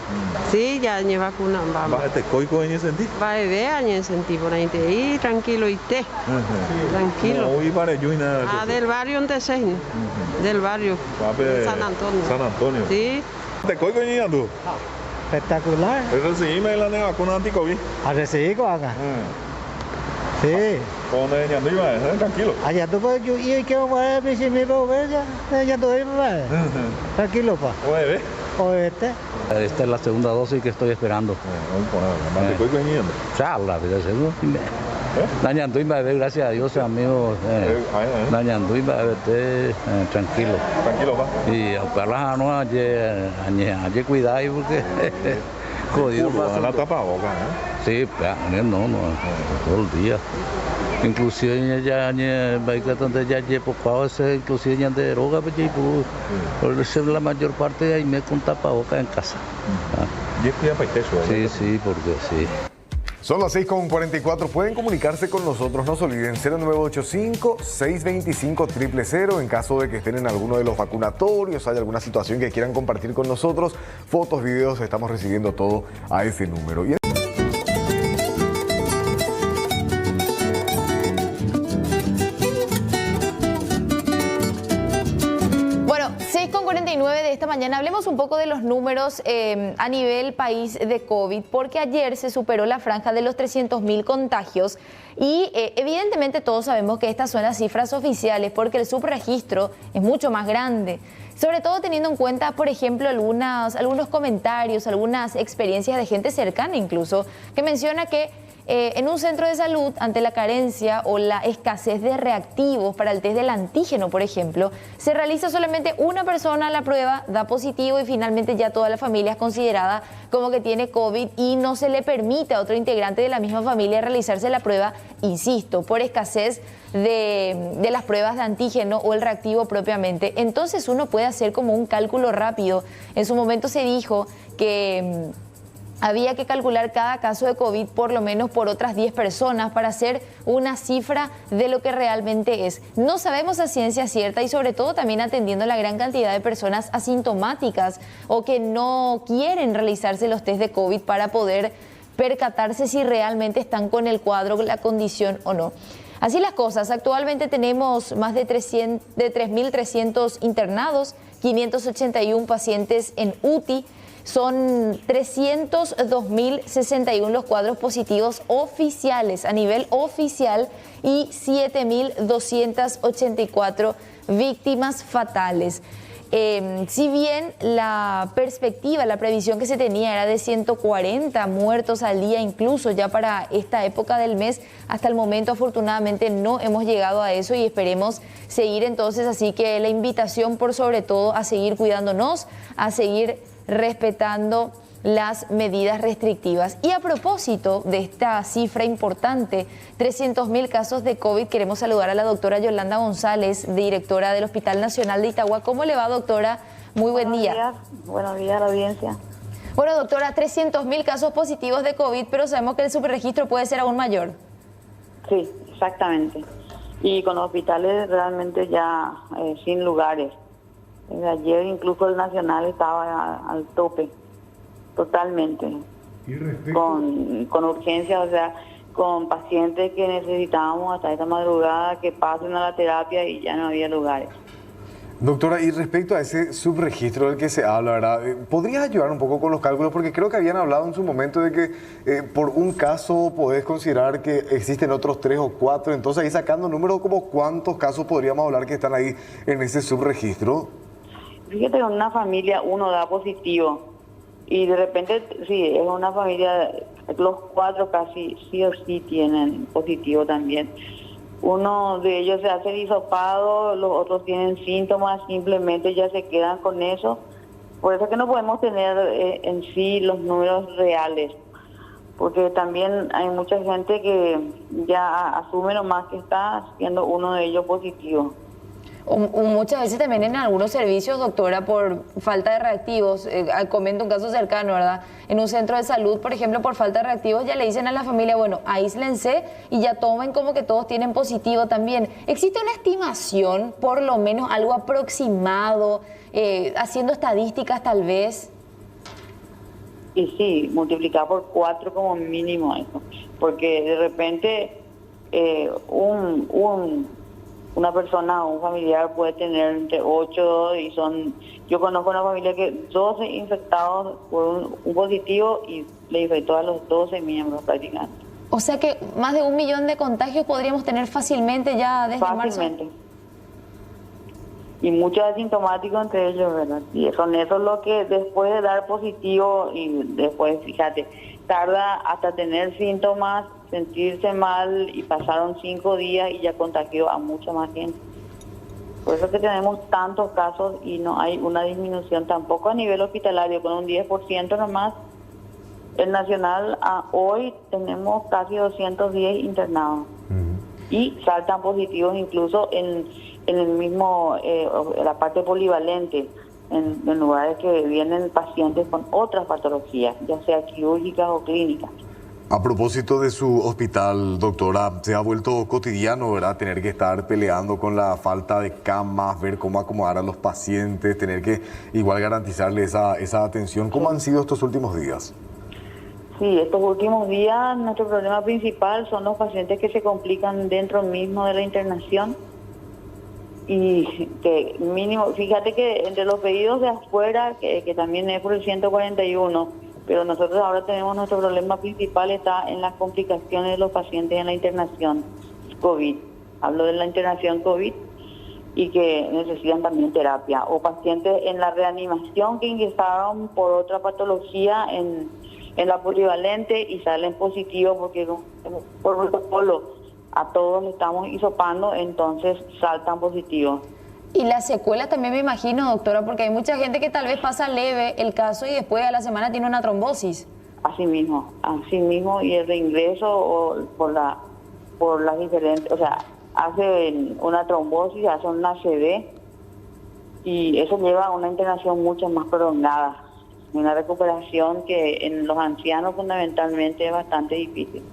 Sí, ya ni vacuna vamos. ¿Te estoy coñando en ti? Va a ver, año sentí por ahí, y tranquilo y te. Tranquilo. No, hoy para yo y nada. Ah, del barrio en Tesén. Del barrio. San Antonio. San Antonio. Sí. ¿Te estoy coñando? Espectacular. ¿Recibíme la vacuna anti-COVID? ¿A recibir con acá? Sí. ¿Dónde ya no iba? Tranquilo. Allá tú puedes ir, ¿qué vamos a ver? Si me veo, ya tú vas. Tranquilo, pa. Oye, Oye, Esta es la segunda dosis que estoy esperando. ¿Te estoy coñando? Charla, seguro. Dañando y gracias a Dios, amigo. Dañando y tranquilo. Tranquilo, va. Y ojalá no haya cuidado porque jodido. La tapaboca, Sí, no, todo el día. Inclusive ya inclusive ya de droga, por la mayor parte ahí me con tapabocas en casa. Sí, porque sí. Son las 6:44. Pueden comunicarse con nosotros, no se olviden, 0985-625-000 en caso de que estén en alguno de los vacunatorios, hay alguna situación que quieran compartir con nosotros. Fotos, videos, estamos recibiendo todo a ese número. De esta mañana hablemos un poco de los números a nivel país de COVID, porque ayer se superó la franja de los 300.000 contagios y evidentemente todos sabemos que estas son las cifras oficiales porque el subregistro es mucho más grande, sobre todo teniendo en cuenta, por ejemplo, algunos comentarios, algunas experiencias de gente cercana incluso, que menciona que en un centro de salud, ante la carencia o la escasez de reactivos para el test del antígeno, por ejemplo, se realiza solamente una persona la prueba, da positivo y finalmente ya toda la familia es considerada como que tiene COVID y no se le permite a otro integrante de la misma familia realizarse la prueba, insisto, por escasez de las pruebas de antígeno o el reactivo propiamente. Entonces uno puede hacer como un cálculo rápido. En su momento se dijo que había que calcular cada caso de COVID por lo menos por otras 10 personas para hacer una cifra de lo que realmente es. No sabemos a ciencia cierta y sobre todo también atendiendo la gran cantidad de personas asintomáticas o que no quieren realizarse los test de COVID para poder percatarse si realmente están con el cuadro, la condición o no. Así las cosas, actualmente tenemos más de 3.300 internados, 581 pacientes en UTI, son 302.061 los cuadros positivos oficiales, a nivel oficial, y 7.284 víctimas fatales. Si bien la perspectiva, la previsión que se tenía era de 140 muertos al día, incluso ya para esta época del mes, hasta el momento afortunadamente no hemos llegado a eso y esperemos seguir entonces. Así que la invitación por sobre todo a seguir cuidándonos, a seguir respetando las medidas restrictivas. Y a propósito de esta cifra importante, 300.000 casos de COVID, queremos saludar a la doctora Yolanda González, directora del Hospital Nacional de Itagua. ¿Cómo le va, doctora? Muy buen día. Buenos días a la audiencia. Bueno, doctora, 300.000 casos positivos de COVID, pero sabemos que el subregistro puede ser aún mayor. Sí, exactamente. Y con hospitales realmente ya sin lugares. Ayer incluso el Nacional estaba al tope, totalmente, con urgencia, o sea, con pacientes que necesitábamos hasta esta madrugada que pasen a la terapia y ya no había lugares. Doctora, y respecto a ese subregistro del que se habla, ¿verdad? ¿Podrías ayudar un poco con los cálculos? Porque creo que habían hablado en su momento de que por un caso podés considerar que existen otros 3 o 4, entonces ahí sacando números, como ¿cuántos casos podríamos hablar que están ahí en ese subregistro? Fíjate que en una familia uno da positivo y de repente, sí, es una familia, los 4 casi sí o sí tienen positivo también. Uno de ellos se hace hisopado, los otros tienen síntomas, simplemente ya se quedan con eso. Por eso es que no podemos tener en sí los números reales, porque también hay mucha gente que ya asume nomás que está siendo uno de ellos positivo. Muchas veces también en algunos servicios, doctora, por falta de reactivos, comento un caso cercano, ¿verdad? En un centro de salud, por ejemplo, por falta de reactivos, ya le dicen a la familia, bueno, aíslense y ya tomen como que todos tienen positivo también. ¿Existe una estimación, por lo menos algo aproximado, haciendo estadísticas tal vez? Y sí, multiplicar por 4 como mínimo eso, porque de repente una persona o un familiar puede tener entre 8 y yo conozco una familia que 12 infectados por un positivo y le infectó a los 12 miembros prácticamente. O sea que más de 1 millón de contagios podríamos tener fácilmente ya desde marzo. Y muchos asintomáticos entre ellos, ¿verdad? Y son esos los que después de dar positivo y después, fíjate, tarda hasta tener síntomas, sentirse mal y pasaron 5 días y ya contagió a mucha más gente. Por eso que tenemos tantos casos y no hay una disminución tampoco a nivel hospitalario, con un 10% nomás. El nacional, hoy tenemos casi 210 internados y saltan positivos incluso en el mismo, la parte polivalente, en lugares que vienen pacientes con otras patologías, ya sea quirúrgicas o clínicas. A propósito de su hospital, doctora, se ha vuelto cotidiano, ¿verdad? Tener que estar peleando con la falta de camas, ver cómo acomodar a los pacientes, tener que igual garantizarle esa atención. ¿Cómo han sido estos últimos días? Sí, estos últimos días nuestro problema principal son los pacientes que se complican dentro mismo de la internación. Y que mínimo, fíjate que entre los pedidos de afuera, que también es por el 141, pero nosotros ahora tenemos nuestro problema principal está en las complicaciones de los pacientes en la internación COVID. Hablo de la internación COVID y que necesitan también terapia. O pacientes en la reanimación que ingresaron por otra patología en la polivalente y salen positivos porque por protocolo a todos estamos hisopando, entonces saltan positivos. Y las secuelas también me imagino, doctora, porque hay mucha gente que tal vez pasa leve el caso y después a la semana tiene una trombosis. Así mismo, y el reingreso o por las diferentes, o sea, hace una trombosis, hace una ACV y eso lleva a una internación mucho más prolongada, una recuperación que en los ancianos fundamentalmente es bastante difícil.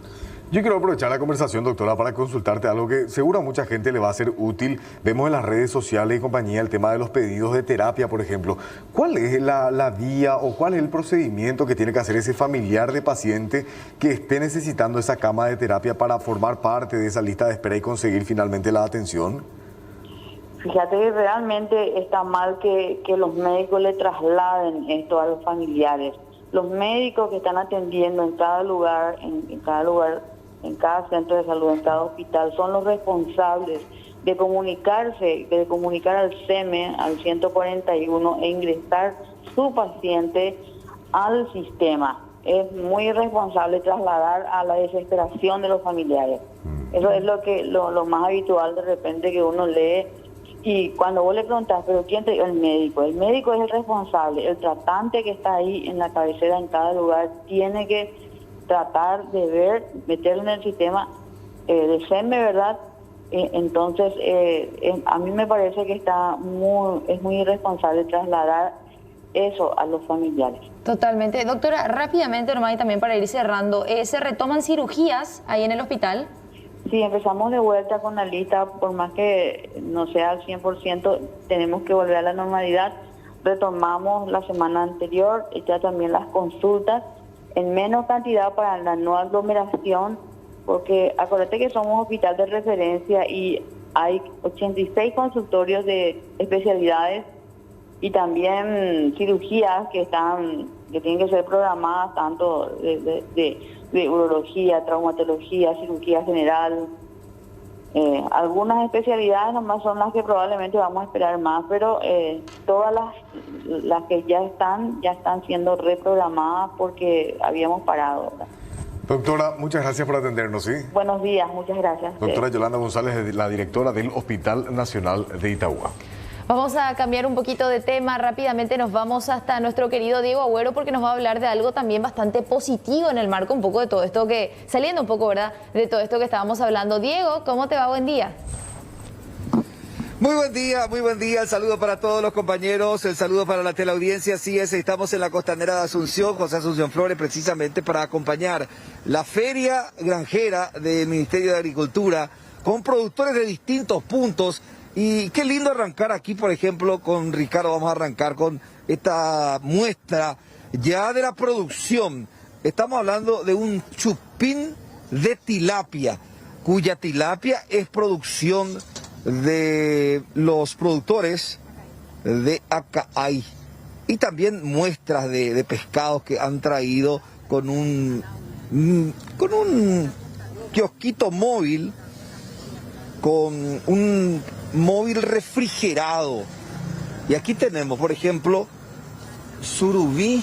Yo quiero aprovechar la conversación, doctora, para consultarte algo que seguro a mucha gente le va a ser útil. Vemos en las redes sociales y compañía el tema de los pedidos de terapia, por ejemplo. ¿Cuál es la vía o cuál es el procedimiento que tiene que hacer ese familiar de paciente que esté necesitando esa cama de terapia para formar parte de esa lista de espera y conseguir finalmente la atención? Fíjate que realmente está mal que los médicos le trasladen esto a los familiares. Los médicos que están atendiendo en cada lugar, en cada centro de salud, en cada hospital, son los responsables de comunicar al CEME, al 141, e ingresar su paciente al sistema. Es muy irresponsable trasladar a la desesperación de los familiares. Eso es lo más habitual de repente que uno lee. Y cuando vos le preguntás, ¿pero quién te dio? El médico. El médico es el responsable. El tratante que está ahí en la cabecera en cada lugar tiene que tratar de meterlo en el sistema de SEME, ¿verdad? Entonces, a mí me parece que es muy irresponsable trasladar eso a los familiares. Totalmente. Doctora, rápidamente nomás y también para ir cerrando, ¿se retoman cirugías ahí en el hospital? Sí, empezamos de vuelta con la lista, por más que no sea al 100%, tenemos que volver a la normalidad. Retomamos la semana anterior, ya también las consultas, en menos cantidad para la no aglomeración, porque acuérdate que somos hospital de referencia y hay 86 consultorios de especialidades y también cirugías que tienen que ser programadas, tanto de urología, traumatología, cirugía general. Algunas especialidades nomás son las que probablemente vamos a esperar más, pero todas las que ya están siendo reprogramadas porque habíamos parado, ¿verdad? Doctora, muchas gracias por atendernos, ¿sí? Buenos días, muchas gracias. Doctora Yolanda González, la directora del Hospital Nacional de Itagua. Vamos a cambiar un poquito de tema. Rápidamente nos vamos hasta nuestro querido Diego Agüero porque nos va a hablar de algo también bastante positivo en el marco un poco de todo esto saliendo un poco, ¿verdad?, de todo esto que estábamos hablando. Diego, ¿cómo te va? Buen día. Muy buen día, el saludo para todos los compañeros, el saludo para la teleaudiencia. Así es, estamos en la costanera de Asunción, José Asunción Flores, precisamente para acompañar la feria granjera del Ministerio de Agricultura con productores de distintos puntos. Y qué lindo arrancar aquí, por ejemplo, con Ricardo. Vamos a arrancar con esta muestra ya de la producción. Estamos hablando de un chupín de tilapia, cuya tilapia es producción de los productores de Acaay. Y también muestras de pescados que han traído con un kiosquito móvil, con un móvil refrigerado. Y aquí tenemos, por ejemplo, surubí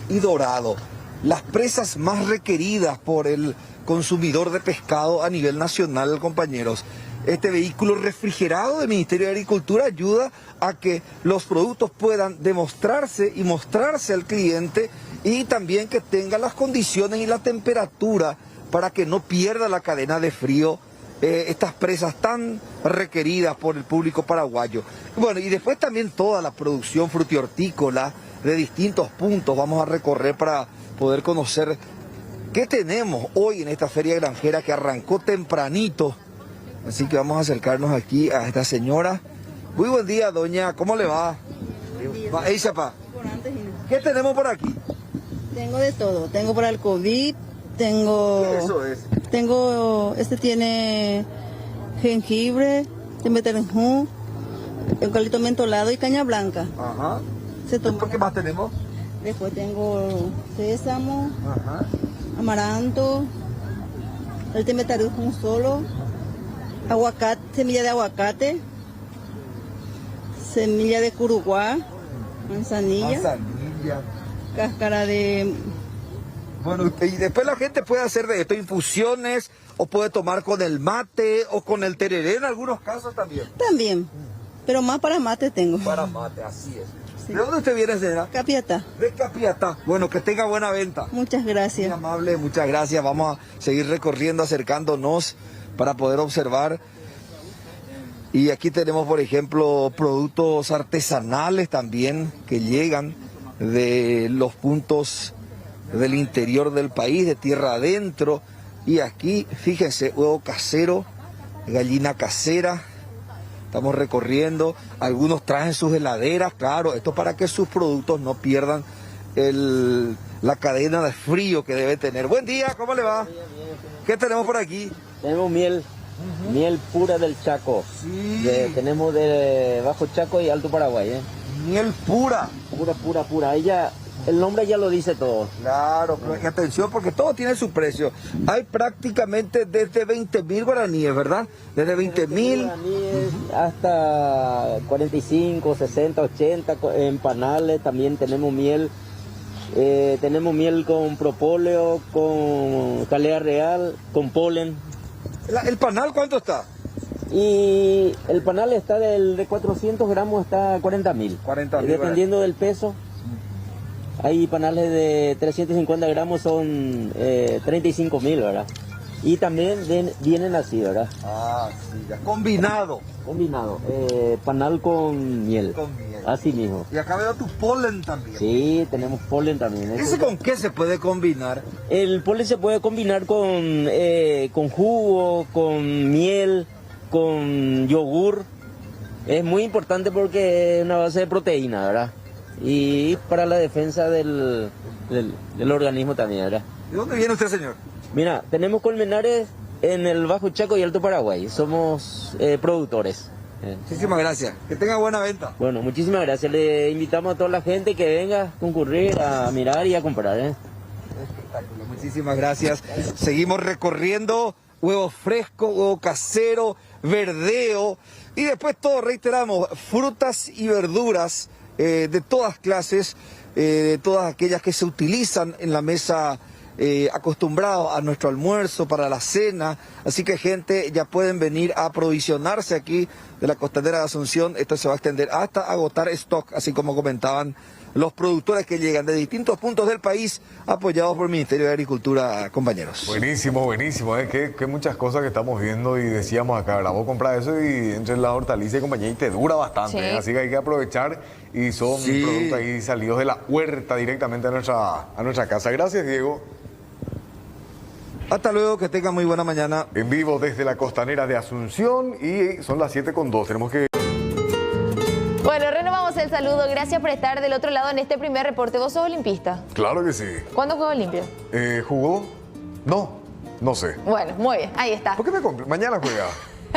y dorado. las presas más requeridas por el consumidor de pescado a nivel nacional, compañeros. Este vehículo refrigerado del Ministerio de Agricultura ayuda a que los productos puedan demostrarse y mostrarse al cliente y también que tenga las condiciones y la temperatura para que no pierda la cadena de frío estas presas tan requeridas por el público paraguayo. Bueno, y después también toda la producción frutihortícola de distintos puntos vamos a recorrer para poder conocer qué tenemos hoy en esta feria granjera que arrancó tempranito. Así que vamos a acercarnos aquí a esta señora. Muy buen día, doña. ¿Cómo le va? Ey, chapa. ¿Qué tenemos por aquí? Tengo de todo. Tengo para el COVID, tengo... ¿Qué eso es? Tengo, tiene jengibre, tembeterenjú, eucalipto mentolado y caña blanca. Ajá. ¿Por qué más tenemos? Después tengo sésamo, amaranto, el tembeterenjú solo, aguacate, semilla de aguacate, semilla de curuguá, manzanilla, cáscara de... Bueno, y después la gente puede hacer de esto infusiones, o puede tomar con el mate, o con el tereré en algunos casos también. También, pero más para mate tengo. Para mate, así es. Sí. ¿De dónde usted viene, señora? Capiatá. De Capiatá. Bueno, que tenga buena venta. Muchas gracias. Muy amable, muchas gracias. Vamos a seguir recorriendo, acercándonos para poder observar. Y aquí tenemos, por ejemplo, productos artesanales también que llegan de los puntos del interior del país, de tierra adentro. Y aquí, fíjense, huevo casero, gallina casera. Estamos recorriendo, algunos traen sus heladeras, claro, esto para que sus productos no pierdan la cadena de frío que debe tener. Buen día, ¿cómo le va? ¿Qué tenemos por aquí? Tenemos miel, miel pura del Chaco. Sí. Tenemos de Bajo Chaco y Alto Paraguay. Miel pura. Pura. Ella, el nombre ya lo dice todo. Claro, pero atención porque todo tiene su precio. Hay prácticamente desde 20.000 guaraníes, ¿verdad? Desde 20.000 hasta 45, 60, 80 en panales. También tenemos miel. Tenemos miel con propóleo, con calea real, con polen. ¿El panal cuánto está? Y el panal está de 400 gramos hasta 40.000. 40.000. Dependiendo del peso. Hay panales de 350 gramos, son 35.000, ¿verdad? Y también vienen así, ¿verdad? Ah, sí, ya. Combinado. Panal con miel. Así mismo. Y acá veo tu polen también. Sí, tenemos polen también. ¿Ese con qué se puede combinar? El polen se puede combinar con jugo, con miel, con yogur. Es muy importante porque es una base de proteína, ¿verdad? Y para la defensa del organismo también, ¿verdad? ¿De dónde viene usted, señor? Mira, tenemos colmenares en el Bajo Chaco y Alto Paraguay. Somos productores. Muchísimas gracias. Que tenga buena venta. Bueno, muchísimas gracias. Le invitamos a toda la gente que venga a concurrir, a mirar y a comprar. Espectáculo. Muchísimas gracias. Seguimos recorriendo huevo fresco, huevo casero, verdeo. Y después todo, reiteramos, frutas y verduras de todas clases, todas aquellas que se utilizan en la mesa acostumbrados a nuestro almuerzo, para la cena. Así que gente, ya pueden venir a aprovisionarse aquí de la Costanera de Asunción. Esto se va a extender hasta agotar stock, así como comentaban los productores que llegan de distintos puntos del país, apoyados por el Ministerio de Agricultura, compañeros. Buenísimo, que muchas cosas que estamos viendo y decíamos acá, ¿verdad? Vos compras eso y entre la hortaliza y compañía y te dura bastante, sí. Así que hay que aprovechar y son productos ahí salidos de la huerta directamente a nuestra casa. Gracias, Diego. Hasta luego, que tengan muy buena mañana. En vivo desde la Costanera de Asunción y son las 7:02. Tenemos que... Bueno, renovamos el saludo. Gracias por estar del otro lado en este primer reporte. ¿Vos sos olimpista? Claro que sí. ¿Cuándo jugó Olimpia? ¿Jugó? No sé. Bueno, muy bien, ahí está. ¿Por qué me compré? Mañana juega.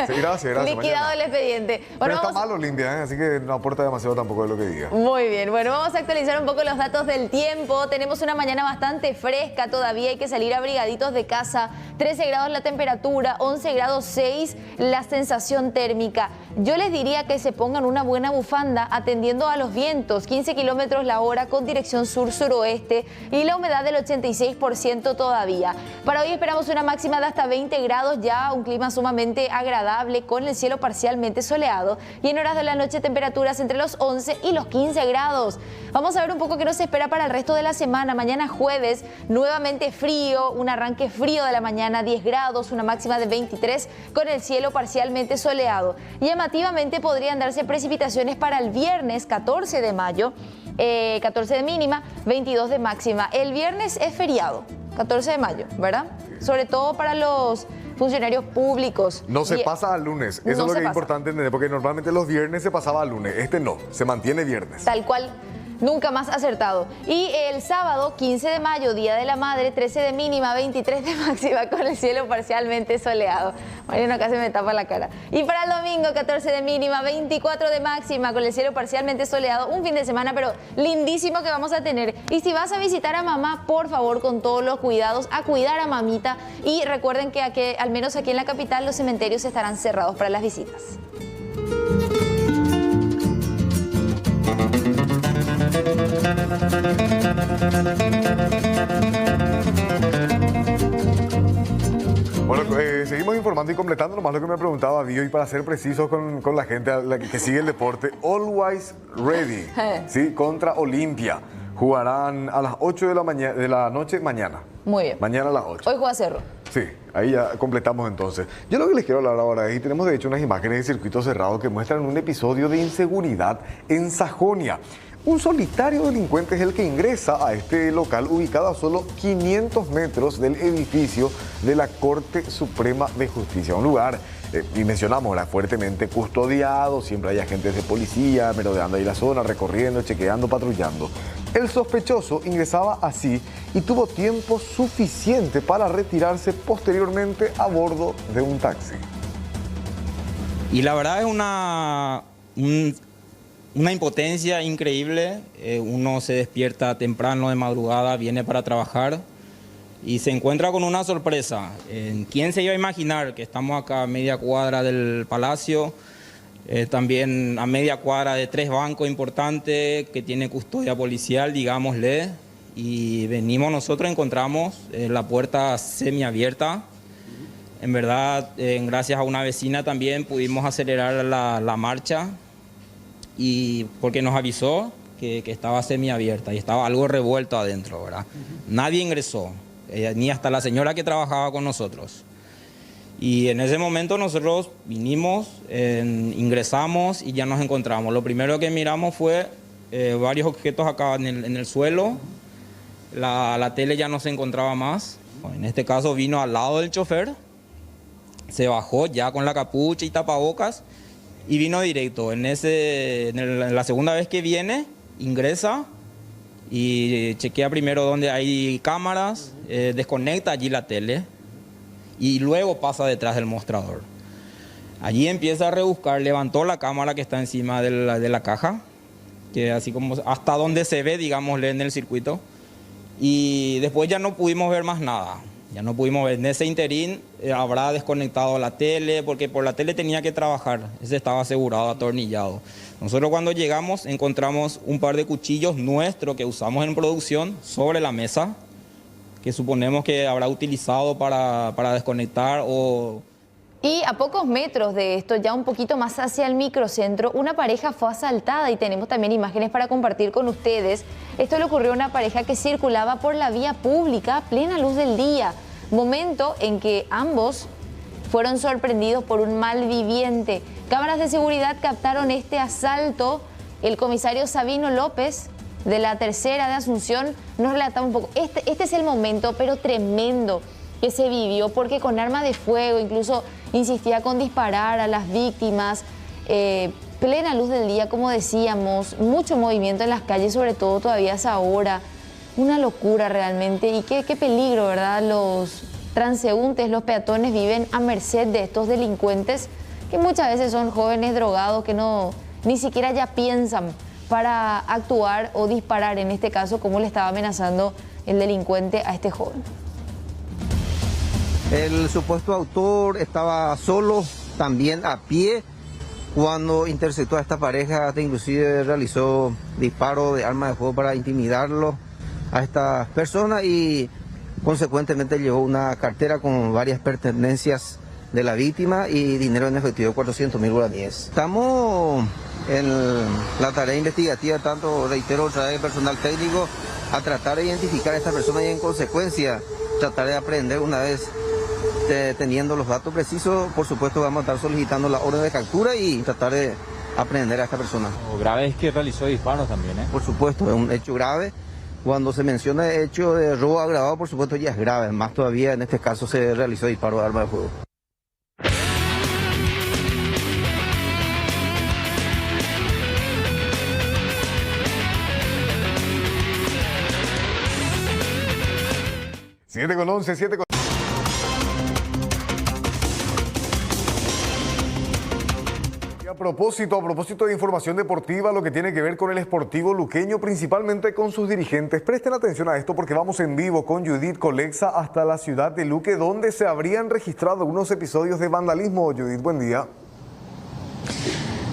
Sí, gracias. Liquidado mañana. el expediente. Bueno, pero está mal Olimpia, así que no aporta demasiado tampoco de lo que diga. Muy bien, bueno, vamos a actualizar un poco los datos del tiempo. Tenemos una mañana bastante fresca todavía, hay que salir abrigaditos de casa. 13 grados la temperatura, 11 grados 6 la sensación térmica. yo les diría que se pongan una buena bufanda atendiendo a los vientos, 15 kilómetros la hora con dirección sur-suroeste y la humedad del 86% todavía. Para hoy esperamos una máxima de hasta 20 grados, ya un clima sumamente agradable con el cielo parcialmente soleado y en horas de la noche temperaturas entre los 11 y los 15 grados. Vamos a ver un poco qué nos espera para el resto de la semana. Mañana jueves, nuevamente frío, un arranque frío de la mañana, 10 grados, una máxima de 23 con el cielo parcialmente soleado. Llamativamente podrían darse precipitaciones para el viernes 14 de mayo, 14 de mínima, 22 de máxima. El viernes es feriado, 14 de mayo, ¿verdad? Sobre todo para los funcionarios públicos. No se pasa al lunes, eso es lo que es importante entender, porque normalmente los viernes se pasaba al lunes, este no, se mantiene viernes. Tal cual. Nunca más acertado. Y el sábado, 15 de mayo, Día de la Madre, 13 de mínima, 23 de máxima con el cielo parcialmente soleado. Mariano acá se me tapa la cara. Y para el domingo, 14 de mínima, 24 de máxima con el cielo parcialmente soleado. Un fin de semana, pero lindísimo que vamos a tener. Y si vas a visitar a mamá, por favor, con todos los cuidados, a cuidar a mamita. Y recuerden que al menos aquí en la capital los cementerios estarán cerrados para las visitas. Bueno, seguimos informando y completando nomás lo que me preguntaba Dio, y para ser precisos con la gente que sigue el deporte, Always Ready, ¿sí? Contra Olimpia. Jugarán a las 8 de la noche mañana. Muy bien. Mañana a las 8. Hoy juega Cerro. Sí, ahí ya completamos entonces. Yo lo que les quiero hablar ahora es, y tenemos de hecho unas imágenes de circuito cerrado que muestran un episodio de inseguridad en Sajonia. Un solitario delincuente es el que ingresa a este local ubicado a solo 500 metros del edificio de la Corte Suprema de Justicia. Un lugar, y mencionamos, era fuertemente custodiado, siempre hay agentes de policía merodeando ahí la zona, recorriendo, chequeando, patrullando. El sospechoso ingresaba así y tuvo tiempo suficiente para retirarse posteriormente a bordo de un taxi. Y la verdad es una impotencia increíble. Uno se despierta temprano de madrugada, viene para trabajar y se encuentra con una sorpresa. ¿Quién se iba a imaginar que estamos acá a media cuadra del Palacio? También a media cuadra de 3 bancos importantes que tiene custodia policial, digámosle. Y venimos nosotros, encontramos la puerta semiabierta. En verdad, gracias a una vecina también pudimos acelerar la marcha. Y porque nos avisó que estaba semiabierta y estaba algo revuelto adentro, ¿verdad? Nadie ingresó, ni hasta la señora que trabajaba con nosotros. Y en ese momento nosotros vinimos, ingresamos y ya nos encontramos. Lo primero que miramos fue varios objetos acá en el suelo. La tele ya no se encontraba más. En este caso vino al lado del chofer, se bajó ya con la capucha y tapabocas y vino directo. En la segunda vez que viene, ingresa y chequea primero donde hay cámaras, desconecta allí la tele y luego pasa detrás del mostrador. Allí empieza a rebuscar, levantó la cámara que está encima de la caja, que así como hasta donde se ve, digámosle, en el circuito, y después ya no pudimos ver más nada. Ya no pudimos ver. En ese interín habrá desconectado la tele, porque por la tele tenía que trabajar. Ese estaba asegurado, atornillado. Nosotros cuando llegamos encontramos un par de cuchillos nuestros que usamos en producción sobre la mesa, que suponemos que habrá utilizado para desconectar o... Y a pocos metros de esto, ya un poquito más hacia el microcentro, una pareja fue asaltada y tenemos también imágenes para compartir con ustedes. Esto le ocurrió a una pareja que circulaba por la vía pública a plena luz del día, momento en que ambos fueron sorprendidos por un malviviente. Cámaras de seguridad captaron este asalto. El comisario Sabino López, de la Tercera de Asunción, nos relataba un poco. Este es el momento, pero tremendo, que se vivió, porque con arma de fuego incluso insistía con disparar a las víctimas. Plena luz del día, como decíamos, mucho movimiento en las calles, sobre todo todavía a esa hora. Una locura realmente, y qué peligro, ¿verdad? Los transeúntes, los peatones viven a merced de estos delincuentes que muchas veces son jóvenes drogados que ni siquiera ya piensan para actuar o disparar, en este caso, como le estaba amenazando el delincuente a este joven. El supuesto autor estaba solo, también a pie, Cuando interceptó a esta pareja, hasta inclusive realizó disparos de arma de fuego para intimidarlo a esta persona y consecuentemente llevó una cartera con varias pertenencias de la víctima y dinero en efectivo, 400.000 guaraníes. Estamos en la tarea investigativa, tanto, reitero, otra vez personal técnico, a tratar de identificar a esta persona y en consecuencia tratar de aprender una vez teniendo los datos precisos. Por supuesto vamos a estar solicitando la orden de captura y tratar de aprehender a esta persona. Lo grave es que realizó disparos también, ¿eh? Por supuesto, es un hecho grave. Cuando se menciona hecho de robo agravado, por supuesto ya es grave, más todavía en este caso se realizó disparo de arma de fuego. Siete con 11, 7 con... A propósito de información deportiva, lo que tiene que ver con el Sportivo Luqueño, principalmente con sus dirigentes. Presten atención a esto porque vamos en vivo con Judith Colexa hasta la ciudad de Luque, donde se habrían registrado unos episodios de vandalismo. Judith, buen día.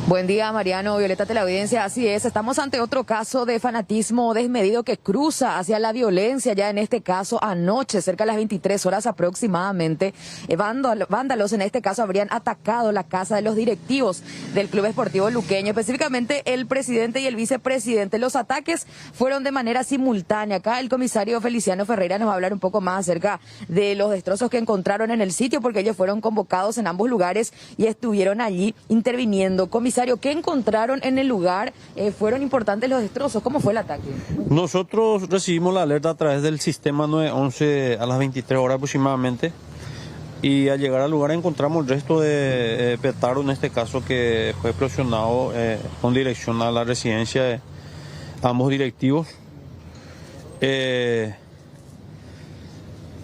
Buen día, Mariano, Violeta, teleaudiencia. Así es, estamos ante otro caso de fanatismo desmedido que cruza hacia la violencia. Ya en este caso, anoche, cerca de las 23 horas aproximadamente, vándalos en este caso habrían atacado la casa de los directivos del Club Esportivo Luqueño, específicamente el presidente y el vicepresidente. Los ataques fueron de manera simultánea. Acá el comisario Feliciano Ferreira nos va a hablar un poco más acerca de los destrozos que encontraron en el sitio, porque ellos fueron convocados en ambos lugares y estuvieron allí interviniendo. Comisario, ¿qué encontraron en el lugar? ¿Fueron importantes los destrozos? ¿Cómo fue el ataque? Nosotros recibimos la alerta a través del sistema 911 a las 23 horas aproximadamente y al llegar al lugar encontramos el resto de petardo, en este caso, que fue explosionado con dirección a la residencia de ambos directivos.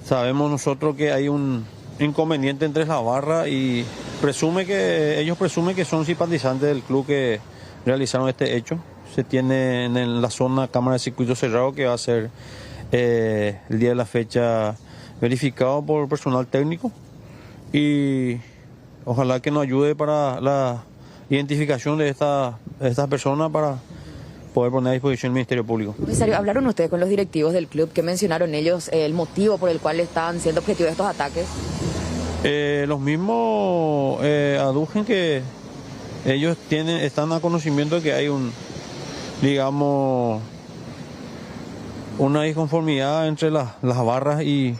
Sabemos nosotros que hay un inconveniente entre la barra y ellos presumen que son simpatizantes del club que realizaron este hecho. Se tiene en la zona cámara de circuito cerrado que va a ser el día de la fecha verificado por personal técnico y ojalá que nos ayude para la identificación de estas personas para poder poner a disposición el Ministerio Público. Comisario, ¿hablaron ustedes con los directivos del club? ¿Qué mencionaron ellos el motivo por el cual están siendo objetivos de estos ataques? Los mismos adujen que ellos están a conocimiento de que hay una disconformidad entre las barras y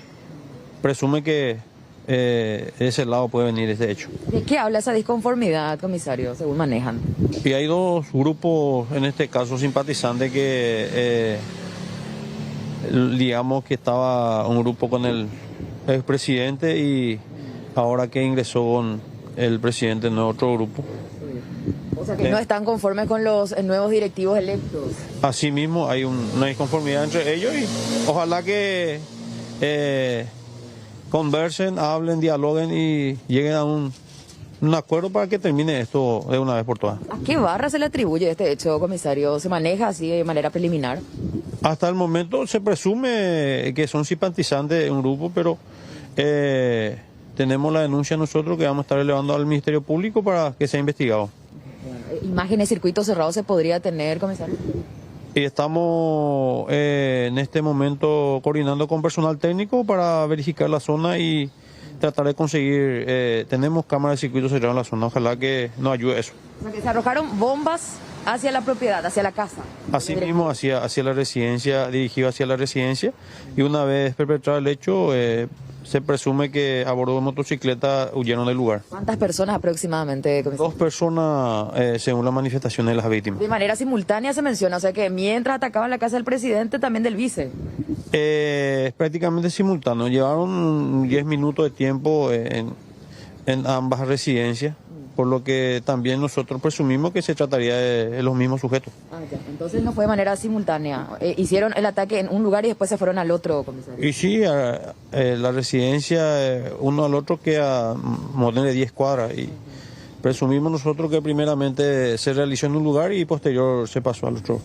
presume que de ese lado puede venir este hecho. ¿De qué habla esa disconformidad, comisario, según manejan? Y hay dos grupos, en este caso simpatizantes, que digamos que estaba un grupo con el expresidente y ahora que ingresó con el presidente en otro grupo. O sea que no están conformes con los nuevos directivos electos. Asimismo hay una disconformidad entre ellos y ojalá que conversen, hablen, dialoguen y lleguen a un acuerdo para que termine esto de una vez por todas. ¿A qué barra se le atribuye este hecho, comisario? ¿Se maneja así de manera preliminar? Hasta el momento se presume que son simpatizantes de un grupo, pero tenemos la denuncia nosotros que vamos a estar elevando al Ministerio Público para que sea investigado. ¿Imágenes, circuitos cerrados se podría tener, comisario? Y estamos en este momento coordinando con personal técnico para verificar la zona y tratar de conseguir, tenemos cámaras de circuito cerrado en la zona, ojalá que nos ayude eso. O sea, que se arrojaron bombas hacia la propiedad, hacia la casa. Así mismo hacia la residencia, dirigido hacia la residencia, y una vez perpetrado el hecho, se presume que a bordo de motocicleta huyeron del lugar. ¿Cuántas personas aproximadamente, comisario? 2 personas, según las manifestaciones de las víctimas. De manera simultánea se menciona, o sea que mientras atacaban la casa del presidente, también del vice. Prácticamente simultáneo, llevaron 10 minutos de tiempo en ambas residencias, por lo que también nosotros presumimos que se trataría de los mismos sujetos. Ya. Entonces no fue de manera simultánea. Hicieron el ataque en un lugar y después se fueron al otro, comisario. Y sí, la residencia, uno al otro queda a más de 10 cuadras y presumimos nosotros que primeramente se realizó en un lugar y posterior se pasó al otro.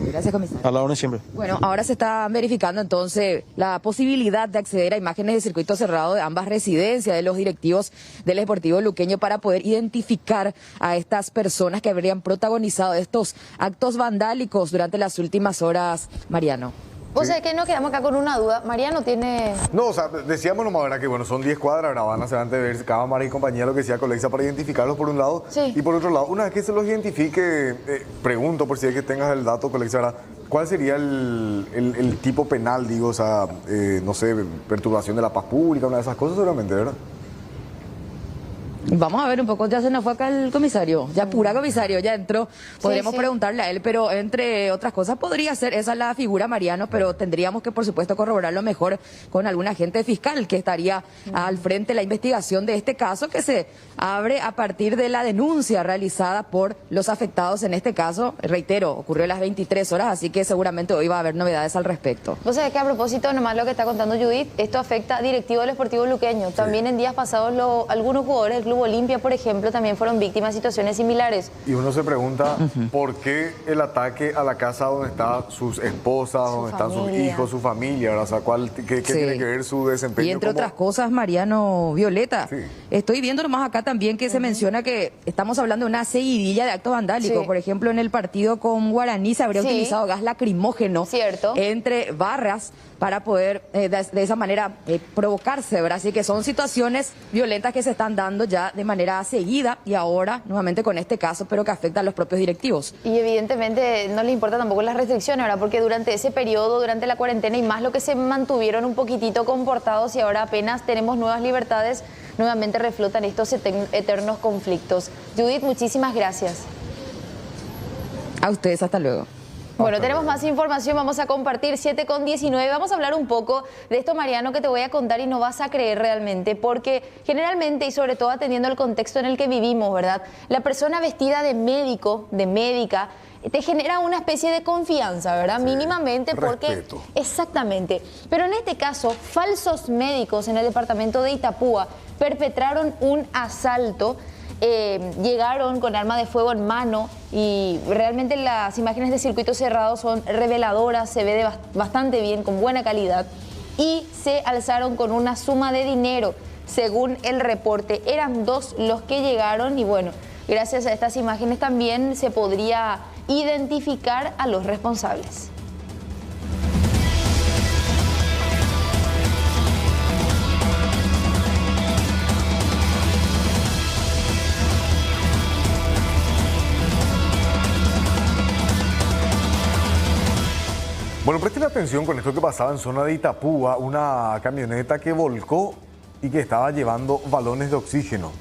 Gracias, comisario. A la orden siempre. Bueno, ahora se está verificando entonces la posibilidad de acceder a imágenes de circuito cerrado de ambas residencias de los directivos del Sportivo Luqueño para poder identificar a estas personas que habrían protagonizado estos actos vandálicos durante las últimas horas, Mariano. Vos sabés que nos quedamos acá con una duda. Mariano tiene... No, o sea, decíamos nomás, ¿verdad? Que bueno, son 10 cuadras, ahora van a ser antes de ver cámaras y compañía, lo que sea, Colexa, para identificarlos por un lado. Sí. Y por otro lado, una vez que se los identifique, pregunto por si hay que tengas el dato, Colexa, ¿verdad? ¿Cuál sería el tipo penal, digo, o sea, no sé, perturbación de la paz pública, una de esas cosas seguramente, ¿verdad? Vamos a ver un poco, ya se nos fue acá el comisario, ya pura comisario, ya entró, podríamos preguntarle a él, pero entre otras cosas podría ser esa la figura, Mariano, pero tendríamos que por supuesto corroborarlo mejor con algún agente fiscal que estaría al frente de la investigación de este caso que se abre a partir de la denuncia realizada por los afectados en este caso, reitero, ocurrió a las 23 horas, así que seguramente hoy va a haber novedades al respecto. Vos sabés que a propósito, nomás lo que está contando Judith, esto afecta a directivo del Sportivo Luqueño, también en días pasados algunos jugadores del Club Olimpia, por ejemplo, también fueron víctimas de situaciones similares. Y uno se pregunta, ¿por qué el ataque a la casa donde están sus esposas, donde están sus hijos, su familia? ¿Verdad? O sea, ¿qué tiene que ver su desempeño? Y entre otras cosas, Mariano, Violeta, estoy viendo nomás acá también que se menciona que estamos hablando de una seguidilla de actos vandálicos. Por ejemplo, en el partido con Guaraní se habría utilizado gas lacrimógeno entre barras para poder de esa manera provocarse, ¿verdad? Así que son situaciones violentas que se están dando ya de manera seguida y ahora nuevamente con este caso, pero que afecta a los propios directivos. Y evidentemente no les importa tampoco las restricciones, ¿verdad? Porque durante ese periodo, durante la cuarentena y más lo que se mantuvieron un poquitito comportados y ahora apenas tenemos nuevas libertades, nuevamente reflotan estos eternos conflictos. Judith, muchísimas gracias. A ustedes, hasta luego. Bueno, tenemos más información, vamos a compartir 7:19, vamos a hablar un poco de esto, Mariano, que te voy a contar y no vas a creer realmente, porque generalmente y sobre todo atendiendo el contexto en el que vivimos, ¿verdad? La persona vestida de médico, de médica, te genera una especie de confianza, ¿verdad? Sí, mínimamente porque... Respeto. Exactamente. Pero en este caso, falsos médicos en el departamento de Itapúa perpetraron un asalto. Llegaron con arma de fuego en mano y realmente las imágenes de circuito cerrado son reveladoras, se ve bastante bien, con buena calidad, y se alzaron con una suma de dinero, según el reporte. Eran 2 los que llegaron y bueno, gracias a estas imágenes también se podría identificar a los responsables. Bueno, presten atención con esto que pasaba en zona de Itapúa, una camioneta que volcó y que estaba llevando balones de oxígeno.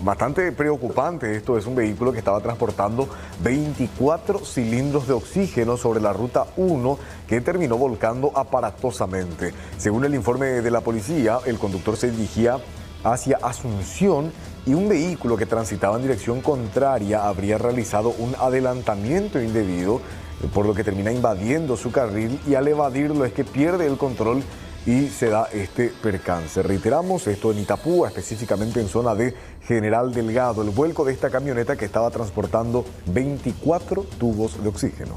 Bastante preocupante esto, es un vehículo que estaba transportando 24 cilindros de oxígeno sobre la ruta 1 que terminó volcando aparatosamente. Según el informe de la policía, el conductor se dirigía hacia Asunción y un vehículo que transitaba en dirección contraria habría realizado un adelantamiento indebido, por lo que termina invadiendo su carril y al evadirlo es que pierde el control y se da este percance. Reiteramos, esto en Itapúa, específicamente en zona de General Delgado, el vuelco de esta camioneta que estaba transportando 24 tubos de oxígeno.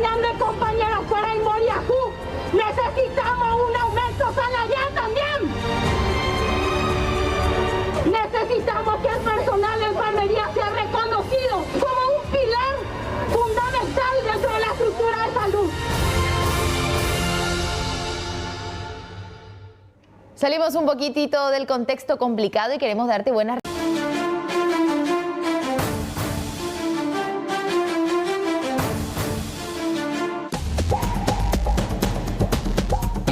acompañando el compañero fuera en Moriajú. Necesitamos un aumento salarial también. Necesitamos que el personal de enfermería sea reconocido como un pilar fundamental dentro de la estructura de salud. Salimos un poquitito del contexto complicado y queremos darte buenas.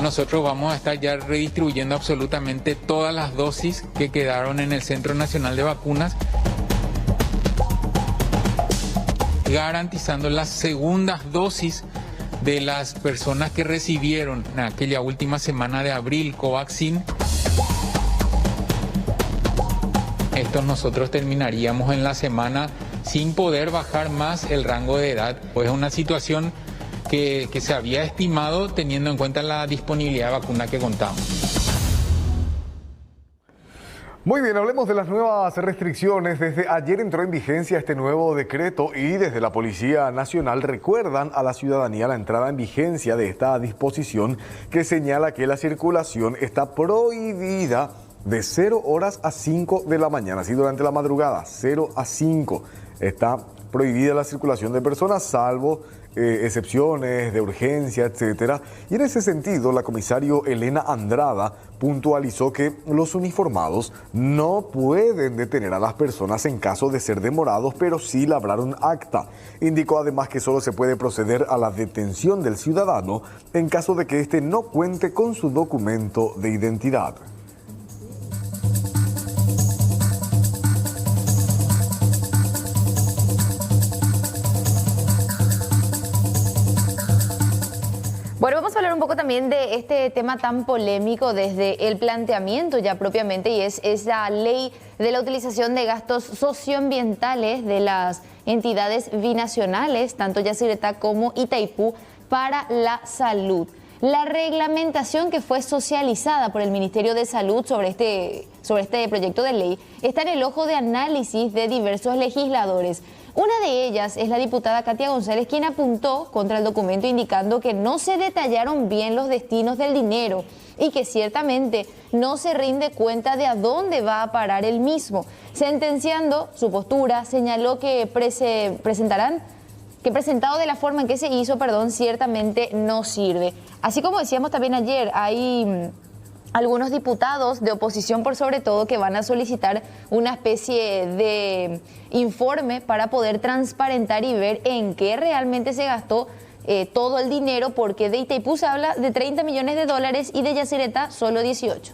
Nosotros vamos a estar ya redistribuyendo absolutamente todas las dosis que quedaron en el Centro Nacional de Vacunas, garantizando las segundas dosis de las personas que recibieron en aquella última semana de abril Covaxin. Esto nosotros terminaríamos en la semana sin poder bajar más el rango de edad, pues es una situación que se había estimado teniendo en cuenta la disponibilidad de vacuna que contamos. Muy bien, hablemos de las nuevas restricciones. Desde ayer entró en vigencia este nuevo decreto y desde la Policía Nacional recuerdan a la ciudadanía la entrada en vigencia de esta disposición que señala que la circulación está prohibida de 0 horas a 5 de la mañana, así durante la madrugada, 0 a 5. Está prohibida la circulación de personas, salvo excepciones de urgencia, etcétera. Y en ese sentido, la comisario Elena Andrada puntualizó que los uniformados no pueden detener a las personas en caso de ser demorados, pero sí labrar un acta. Indicó además que solo se puede proceder a la detención del ciudadano en caso de que éste no cuente con su documento de identidad. Bueno, vamos a hablar un poco también de este tema tan polémico desde el planteamiento ya propiamente, y es esa ley de la utilización de gastos socioambientales de las entidades binacionales, tanto Yacyretá como Itaipú, para la salud. La reglamentación que fue socializada por el Ministerio de Salud sobre este proyecto de ley está en el ojo de análisis de diversos legisladores. Una de ellas es la diputada Katia González, quien apuntó contra el documento indicando que no se detallaron bien los destinos del dinero y que ciertamente no se rinde cuenta de a dónde va a parar el mismo. Sentenciando su postura, señaló que presentado de la forma en que se hizo, ciertamente no sirve. Así como decíamos también ayer, hay algunos diputados de oposición, por sobre todo, que van a solicitar una especie de informe para poder transparentar y ver en qué realmente se gastó todo el dinero, porque de Itaipú se habla de 30 millones de dólares y de Yacyretá solo 18.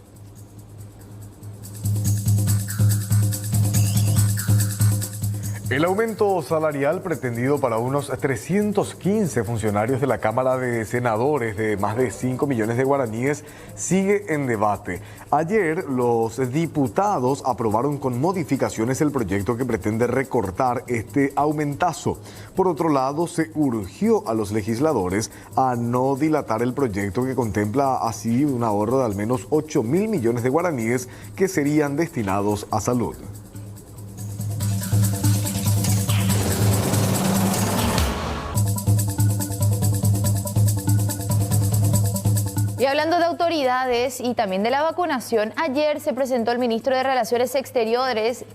El aumento salarial pretendido para unos 315 funcionarios de la Cámara de Senadores de más de 5 millones de guaraníes sigue en debate. Ayer los diputados aprobaron con modificaciones el proyecto que pretende recortar este aumentazo. Por otro lado, se urgió a los legisladores a no dilatar el proyecto que contempla así un ahorro de al menos 8.000 millones de guaraníes que serían destinados a salud. Y hablando de autoridades y también de la vacunación, ayer se presentó el ministro de Relaciones Exteriores,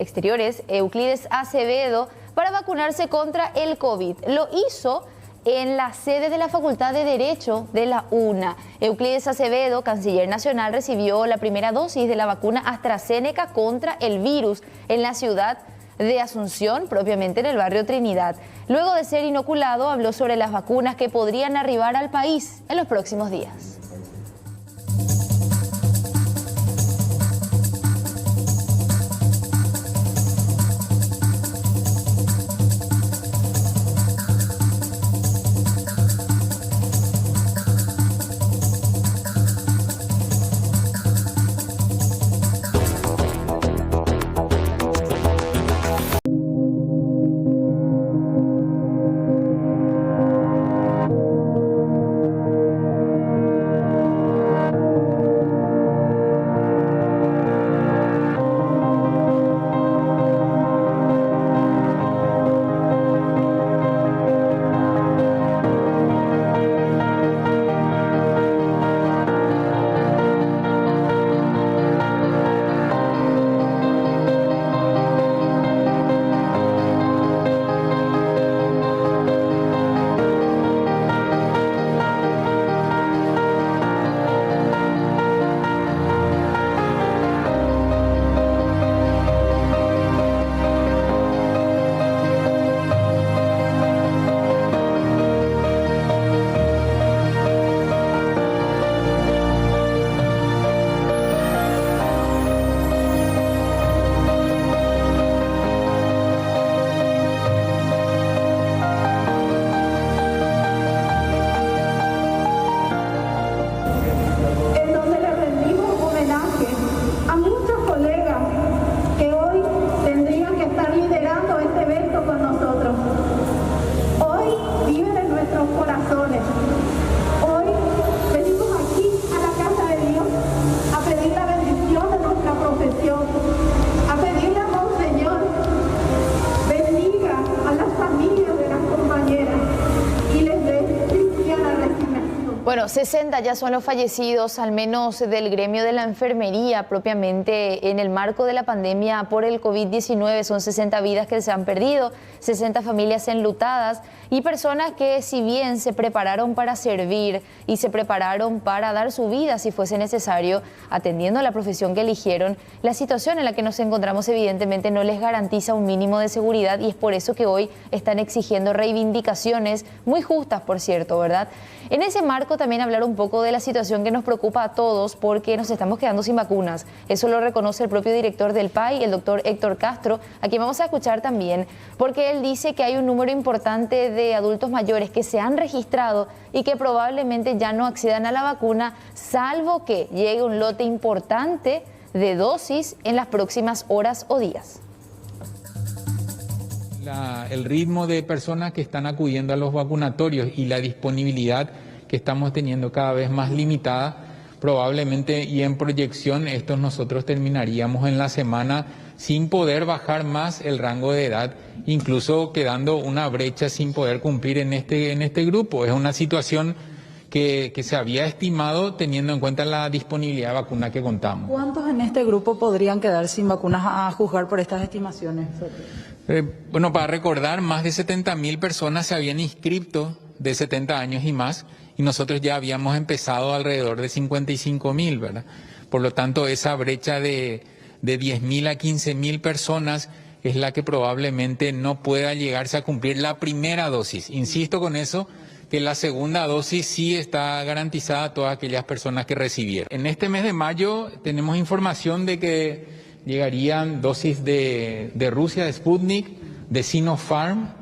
Euclides Acevedo, para vacunarse contra el COVID. Lo hizo en la sede de la Facultad de Derecho de la UNA. Euclides Acevedo, canciller nacional, recibió la primera dosis de la vacuna AstraZeneca contra el virus en la ciudad de Asunción, propiamente en el barrio Trinidad. Luego de ser inoculado, habló sobre las vacunas que podrían arribar al país en los próximos días. Bueno, 60 ya son los fallecidos, al menos del gremio de la enfermería, propiamente en el marco de la pandemia por el COVID-19. Son 60 vidas que se han perdido, 60 familias enlutadas y personas que, si bien se prepararon para servir y se prepararon para dar su vida si fuese necesario, atendiendo a la profesión que eligieron, la situación en la que nos encontramos evidentemente no les garantiza un mínimo de seguridad, y es por eso que hoy están exigiendo reivindicaciones muy justas, por cierto, ¿verdad? En ese marco también hablar un poco de la situación que nos preocupa a todos, porque nos estamos quedando sin vacunas. Eso lo reconoce el propio director del PAI, el doctor Héctor Castro, a quien vamos a escuchar también, porque él dice que hay un número importante de adultos mayores que se han registrado y que probablemente ya no accedan a la vacuna, salvo que llegue un lote importante de dosis en las próximas horas o días. El ritmo de personas que están acudiendo a los vacunatorios y la disponibilidad que estamos teniendo cada vez más limitada, probablemente y en proyección nosotros terminaríamos en la semana sin poder bajar más el rango de edad, incluso quedando una brecha sin poder cumplir en este grupo. Es una situación que se había estimado teniendo en cuenta la disponibilidad de vacuna que contamos. ¿Cuántos en este grupo podrían quedar sin vacunas a juzgar por estas estimaciones? Bueno, para recordar, más de 70.000 personas se habían inscrito de 70 años y más, y nosotros ya habíamos empezado alrededor de 55.000, ¿verdad? Por lo tanto, esa brecha de 10.000 a 15.000 personas es la que probablemente no pueda llegarse a cumplir la primera dosis. Insisto con eso, que la segunda dosis sí está garantizada a todas aquellas personas que recibieron. En este mes de mayo tenemos información de que llegarían dosis de Rusia, de Sputnik, de Sinopharm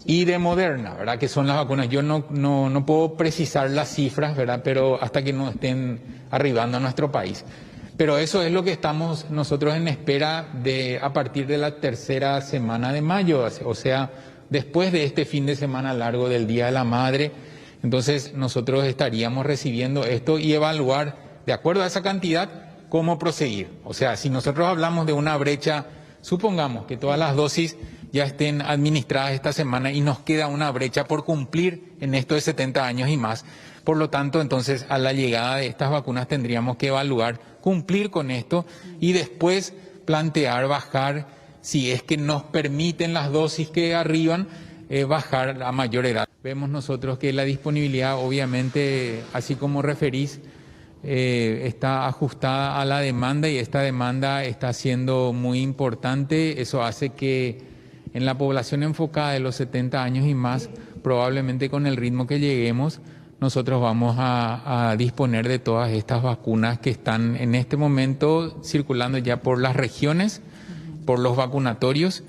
y de Moderna, ¿verdad? Que son las vacunas. Yo no puedo precisar las cifras, ¿verdad? Pero hasta que no estén arribando a nuestro país. Pero eso es lo que estamos nosotros en espera a partir de la tercera semana de mayo, o sea, después de este fin de semana largo del Día de la Madre. Entonces nosotros estaríamos recibiendo esto y evaluar, de acuerdo a esa cantidad, cómo proseguir. O sea, si nosotros hablamos de una brecha, supongamos que todas las dosis ya estén administradas esta semana y nos queda una brecha por cumplir en esto de 70 años y más. Por lo tanto, entonces, a la llegada de estas vacunas tendríamos que evaluar, cumplir con esto y después plantear bajar, si es que nos permiten las dosis que arriban, bajar a mayor edad. Vemos nosotros que la disponibilidad, obviamente, así como referís, está ajustada a la demanda, y esta demanda está siendo muy importante. Eso hace que en la población enfocada de los 70 años y más, probablemente con el ritmo que lleguemos, nosotros vamos a disponer de todas estas vacunas que están en este momento circulando ya por las regiones, por los vacunatorios,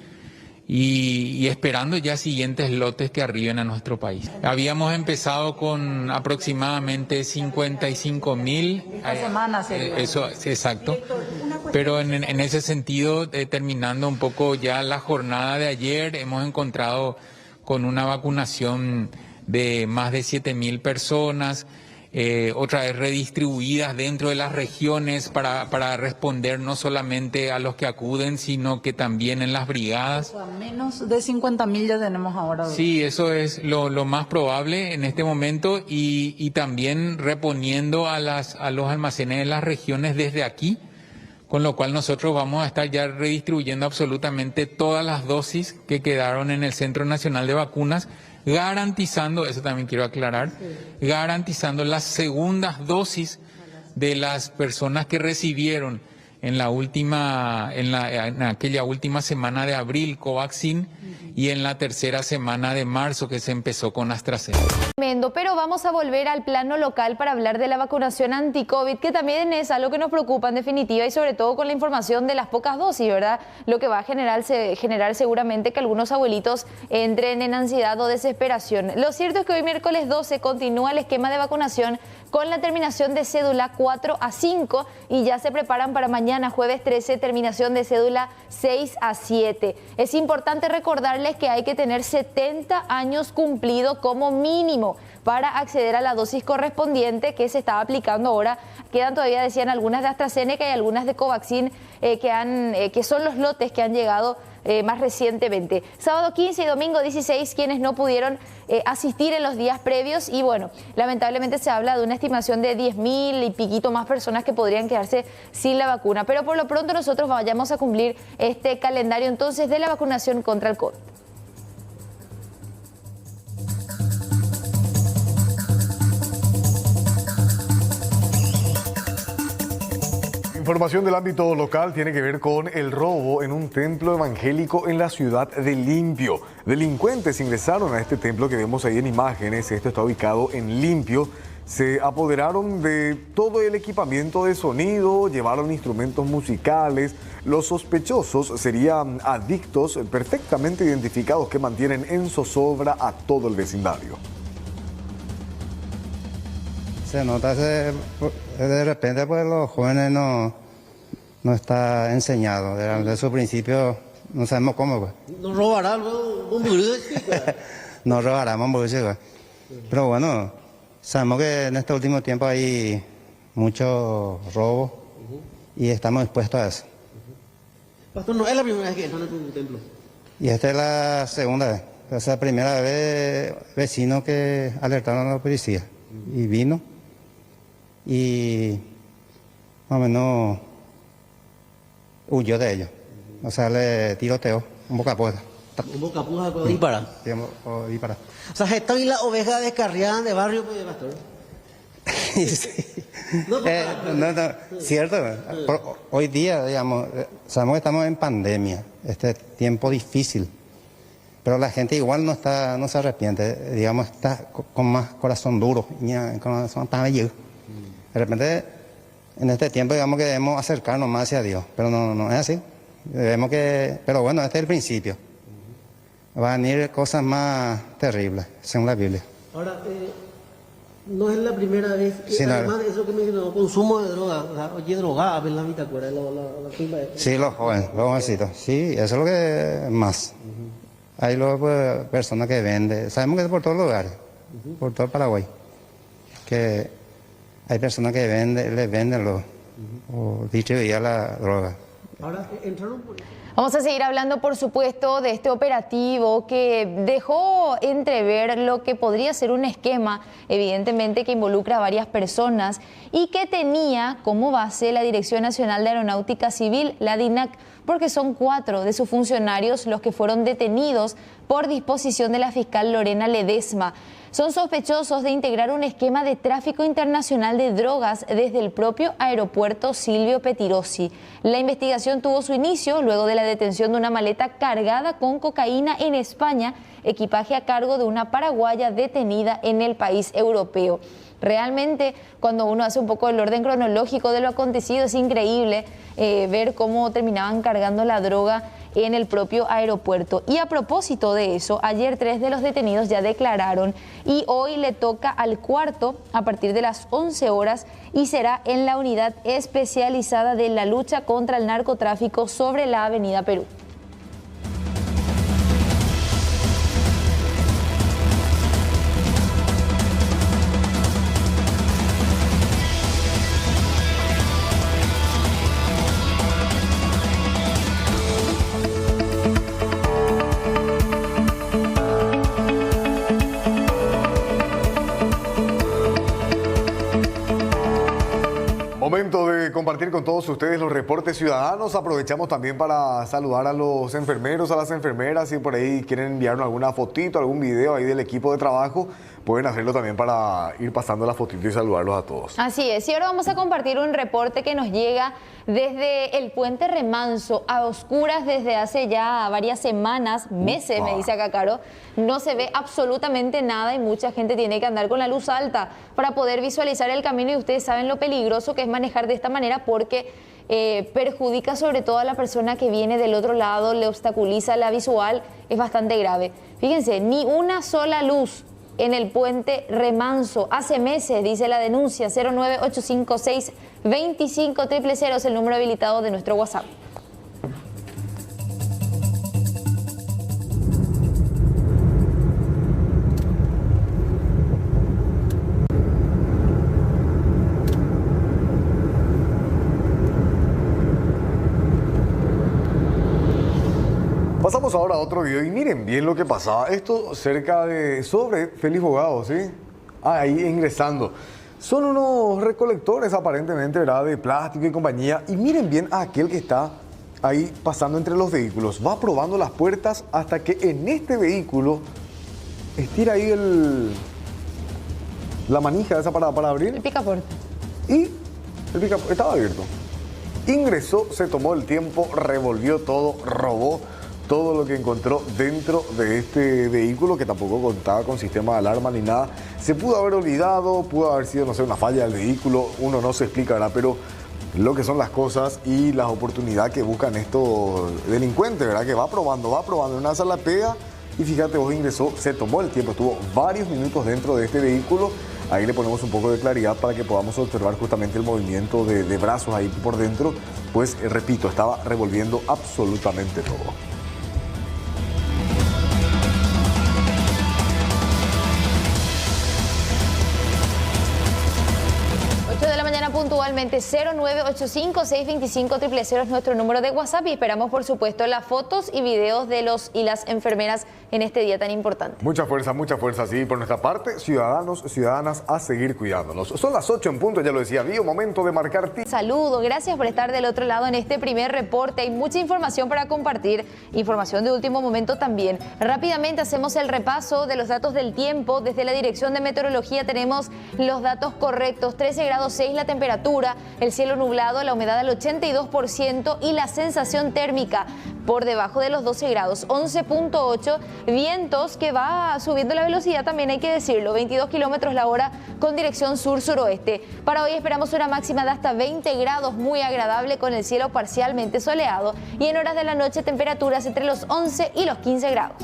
y esperando ya siguientes lotes que arriben a nuestro país. Habíamos empezado con aproximadamente 55.000. Esta semana sería. Eso, exacto. Pero en ese sentido, terminando un poco ya la jornada de ayer, hemos encontrado con una vacunación de más de 7.000 personas, otra vez redistribuidas dentro de las regiones para responder no solamente a los que acuden, sino que también en las brigadas. O sea, menos de 50.000 ya tenemos ahora. Sí, eso es lo más probable en este momento, y también reponiendo a los almacenes de las regiones desde aquí, con lo cual nosotros vamos a estar ya redistribuyendo absolutamente todas las dosis que quedaron en el Centro Nacional de Vacunas, garantizando, eso también quiero aclarar, garantizando las segundas dosis de las personas que recibieron en aquella última semana de abril Covaxin y en la tercera semana de marzo que se empezó con AstraZeneca. Pero vamos a volver al plano local para hablar de la vacunación anti-COVID, que también es algo que nos preocupa en definitiva, y sobre todo con la información de las pocas dosis, ¿verdad? Lo que va a generar seguramente que algunos abuelitos entren en ansiedad o desesperación. Lo cierto es que hoy miércoles 12 continúa el esquema de vacunación con la terminación de cédula 4 a 5 y ya se preparan para mañana, jueves 13, terminación de cédula 6 a 7. Es importante recordarles que hay que tener 70 años cumplidos como mínimo para acceder a la dosis correspondiente que se estaba aplicando ahora. Quedan todavía, decían, algunas de AstraZeneca y algunas de Covaxin que son los lotes que han llegado más recientemente. Sábado 15 y domingo 16, quienes no pudieron asistir en los días previos, y bueno, lamentablemente se habla de una estimación de 10.000 y piquito más personas que podrían quedarse sin la vacuna. Pero por lo pronto nosotros vayamos a cumplir este calendario entonces de la vacunación contra el COVID. Información del ámbito local tiene que ver con el robo en un templo evangélico en la ciudad de Limpio. Delincuentes ingresaron a este templo que vemos ahí en imágenes. Esto está ubicado en Limpio. Se apoderaron de todo el equipamiento de sonido, llevaron instrumentos musicales. Los sospechosos serían adictos perfectamente identificados que mantienen en zozobra a todo el vecindario. Se nota de repente, pues los jóvenes no está enseñado. Desde su principio no sabemos cómo. Pues. No robará un No robará un Pero bueno, sabemos que en este último tiempo hay mucho robo y estamos expuestos a eso. Pastor, no es la primera vez que entran en tu templo. Y esta es la segunda vez. Es la primera vez vecinos que alertaron a la policía y vino. Y más o menos huyó de ellos. O sea, le tiroteó un bocapuja. Un bocapuja puede disparar. Disparar. O sea, están y las ovejas descarriadas de barrio, pues, pastor. Sí. Cierto. Hoy día, digamos, sabemos que estamos en pandemia, este tiempo difícil. Pero la gente igual no se arrepiente, digamos, está con más corazón duro, con corazón tan bello. De repente, en este tiempo, digamos que debemos acercarnos más hacia Dios, pero no es así. Pero bueno, este es el principio. Van a venir cosas más terribles, según la Biblia. Ahora, no es la primera vez que, sí, además de eso que me dijeron, consumo de droga, oye, drogada, ¿verdad? ¿Te acuerdas? Sí, los jovencitos, sí, eso es lo que más. Hay luego pues, personas que venden, sabemos que es por todos los lugares, por todo el Paraguay, que hay personas que les venden o distribuyen la droga. Ahora, entraron por... Vamos a seguir hablando, por supuesto, de este operativo que dejó entrever lo que podría ser un esquema, evidentemente, que involucra a varias personas y que tenía como base la Dirección Nacional de Aeronáutica Civil, la DINAC, porque son 4 de sus funcionarios los que fueron detenidos por disposición de la fiscal Lorena Ledesma. Son sospechosos de integrar un esquema de tráfico internacional de drogas desde el propio aeropuerto Silvio Pettirossi. La investigación tuvo su inicio luego de la detención de una maleta cargada con cocaína en España, equipaje a cargo de una paraguaya detenida en el país europeo. Realmente, cuando uno hace un poco el orden cronológico de lo acontecido, es increíble ver cómo terminaban cargando la droga en el propio aeropuerto. Y a propósito de eso, ayer 3 de los detenidos ya declararon y hoy le toca al cuarto a partir de las 11 horas y será en la unidad especializada de la lucha contra el narcotráfico sobre la Avenida Perú. Momento de compartir con todos ustedes los reportes ciudadanos. Aprovechamos también para saludar a los enfermeros, a las enfermeras. Si por ahí quieren enviarnos alguna fotito, algún video ahí del equipo de trabajo, pueden hacerlo también para ir pasando la fotito y saludarlos a todos. Así es, y ahora vamos a compartir un reporte que nos llega desde el puente Remanso, a oscuras desde hace ya varias semanas, meses, me dice acá Caro. No se ve absolutamente nada y mucha gente tiene que andar con la luz alta para poder visualizar el camino, y ustedes saben lo peligroso que es manejar de esta manera porque perjudica sobre todo a la persona que viene del otro lado, le obstaculiza la visual, es bastante grave. Fíjense, ni una sola luz en el puente Remanso. Hace meses, dice la denuncia, 09856-25000 es el número habilitado de nuestro WhatsApp. Pasamos ahora a otro video y miren bien lo que pasaba. Esto sobre Félix Bogado, ¿sí? Ahí ingresando. Son unos recolectores aparentemente, ¿verdad? De plástico y compañía. Y miren bien a aquel que está ahí pasando entre los vehículos. Va probando las puertas hasta que en este vehículo estira ahí la manija esa para abrir. El picaporte. Y el picaporte estaba abierto. Ingresó, se tomó el tiempo, revolvió todo, robó todo lo que encontró dentro de este vehículo, que tampoco contaba con sistema de alarma ni nada. Se pudo haber olvidado, pudo haber sido, no sé, una falla del vehículo, uno no se explica, ¿verdad? Pero lo que son las cosas y las oportunidades que buscan estos delincuentes, ¿verdad? Que va probando, en una sala pega y fíjate, vos ingresó, se tomó el tiempo, estuvo varios minutos dentro de este vehículo. Ahí le ponemos un poco de claridad para que podamos observar justamente el movimiento de brazos ahí por dentro. Pues, repito, estaba revolviendo absolutamente todo. 8 de la mañana puntualmente, 0985-625-000 es nuestro número de WhatsApp y esperamos, por supuesto, las fotos y videos de los y las enfermeras en este día tan importante. Mucha fuerza, sí. Por nuestra parte, ciudadanos, ciudadanas, a seguir cuidándonos. Son las 8 en punto, ya lo decía Bio, momento de marcar ti. Saludo, gracias por estar del otro lado en este primer reporte. Hay mucha información para compartir, información de último momento también. Rápidamente hacemos el repaso de los datos del tiempo. Desde la Dirección de Meteorología tenemos los datos correctos. 13 grados 6 la temperatura, el cielo nublado, la humedad al 82% y la sensación térmica por debajo de los 12 grados, 11.8, vientos que va subiendo la velocidad, también hay que decirlo, 22 kilómetros la hora con dirección sur-suroeste. Para hoy esperamos una máxima de hasta 20 grados, muy agradable con el cielo parcialmente soleado y en horas de la noche temperaturas entre los 11 y los 15 grados.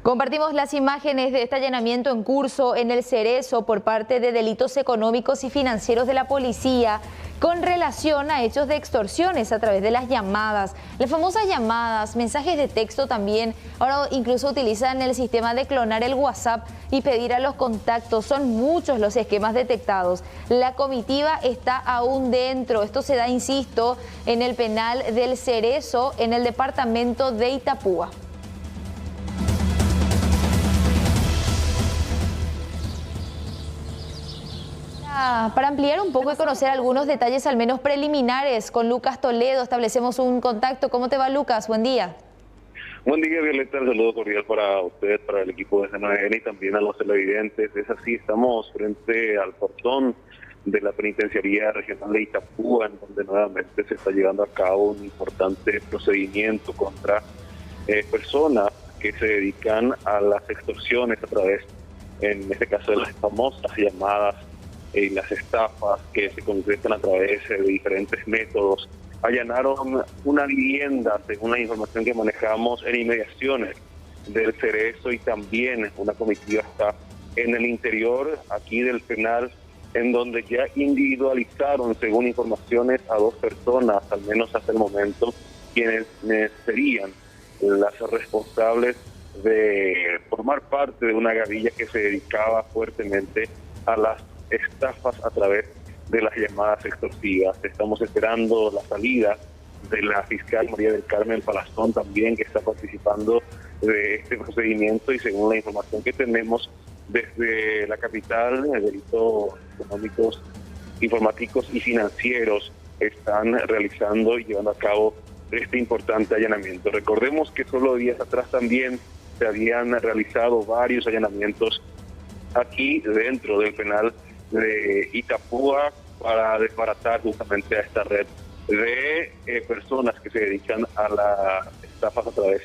Compartimos las imágenes de este allanamiento en curso en el Cerezo por parte de delitos económicos y financieros de la policía con relación a hechos de extorsiones a través de las llamadas, las famosas llamadas, mensajes de texto también. Ahora incluso utilizan el sistema de clonar el WhatsApp y pedir a los contactos. Son muchos los esquemas detectados. La comitiva está aún dentro. Esto se da, insisto, en el penal del Cerezo, en el departamento de Itapúa. Para ampliar un poco y conocer algunos detalles, al menos preliminares, con Lucas Toledo, establecemos un contacto. ¿Cómo te va, Lucas? Buen día. Buen día, Violeta. Un saludo cordial para usted, para el equipo de CNN y también a los televidentes. Es así, estamos frente al portón de la Penitenciaría Regional de Itapúa, en donde nuevamente se está llevando a cabo un importante procedimiento contra personas que se dedican a las extorsiones a través, en este caso, de las famosas llamadas y las estafas que se concretan a través de diferentes métodos. Allanaron una vivienda, según la información que manejamos, en inmediaciones del Cerezo, y también una comitiva está en el interior aquí del penal, en donde ya individualizaron, según informaciones, a 2 personas, al menos hasta el momento, quienes serían las responsables de formar parte de una gavilla que se dedicaba fuertemente a las estafas a través de las llamadas extorsivas. Estamos esperando la salida de la fiscal María del Carmen Palazón también, que está participando de este procedimiento, y según la información que tenemos desde la capital, delitos económicos, informáticos y financieros están realizando y llevando a cabo este importante allanamiento. Recordemos que solo días atrás también se habían realizado varios allanamientos aquí dentro del penal de Itapúa para desbaratar justamente a esta red de personas que se dedican a la estafas a través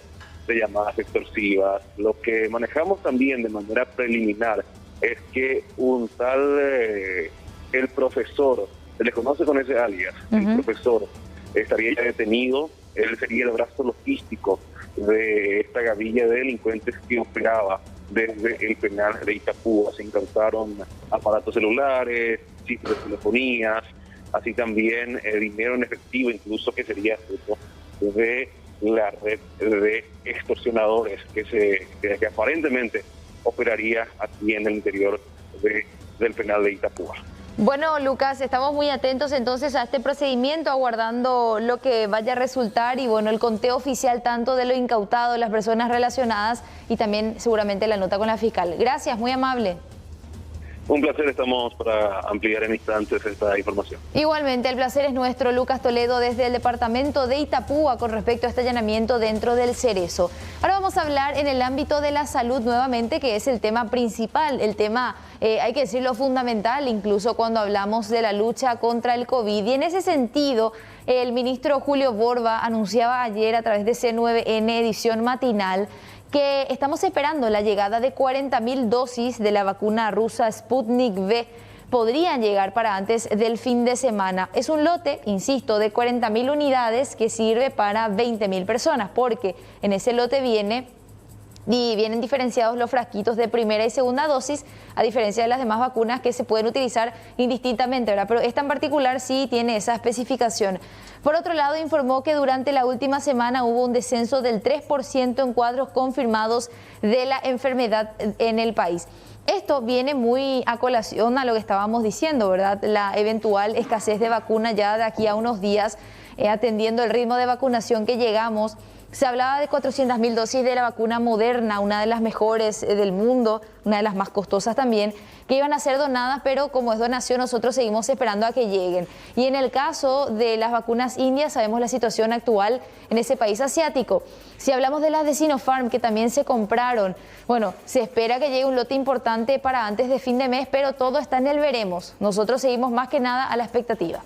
de llamadas extorsivas. Lo que manejamos también de manera preliminar es que un tal, el profesor, se le conoce con ese alias, el profesor, estaría ya detenido. Él sería el brazo logístico de esta gavilla de delincuentes que operaba desde el penal de Itapúa. Se incautaron aparatos celulares, cifras de telefonías, así también dinero en efectivo, incluso que sería fruto de la red de extorsionadores que aparentemente operaría aquí en el interior del penal de Itapúa. Bueno, Lucas, estamos muy atentos entonces a este procedimiento, aguardando lo que vaya a resultar y bueno, el conteo oficial tanto de lo incautado, las personas relacionadas y también seguramente la nota con la fiscal. Gracias, muy amable. Un placer, estamos para ampliar en instantes esta información. Igualmente, el placer es nuestro, Lucas Toledo, desde el departamento de Itapúa con respecto a este allanamiento dentro del Cerezo. Ahora vamos a hablar en el ámbito de la salud nuevamente, que es el tema principal, el tema, hay que decirlo, fundamental, incluso cuando hablamos de la lucha contra el COVID. Y en ese sentido, el ministro Julio Borba anunciaba ayer a través de C9N edición matinal que estamos esperando la llegada de 40.000 dosis de la vacuna rusa Sputnik V. Podrían llegar para antes del fin de semana. Es un lote, insisto, de 40.000 unidades que sirve para 20.000 personas, porque en ese lote vienen diferenciados los frasquitos de primera y segunda dosis, a diferencia de las demás vacunas que se pueden utilizar indistintamente, ¿verdad? Pero esta en particular sí tiene esa especificación. Por otro lado, informó que durante la última semana hubo un descenso del 3% en cuadros confirmados de la enfermedad en el país. Esto viene muy a colación a lo que estábamos diciendo, ¿verdad? La eventual escasez de vacuna ya de aquí a unos días, atendiendo el ritmo de vacunación que llegamos. Se hablaba de 400.000 dosis de la vacuna Moderna, una de las mejores del mundo, una de las más costosas también, que iban a ser donadas, pero como es donación nosotros seguimos esperando a que lleguen. Y en el caso de las vacunas indias sabemos la situación actual en ese país asiático. Si hablamos de las de Sinopharm, que también se compraron, bueno, se espera que llegue un lote importante para antes de fin de mes, pero todo está en el veremos. Nosotros seguimos más que nada a la expectativa.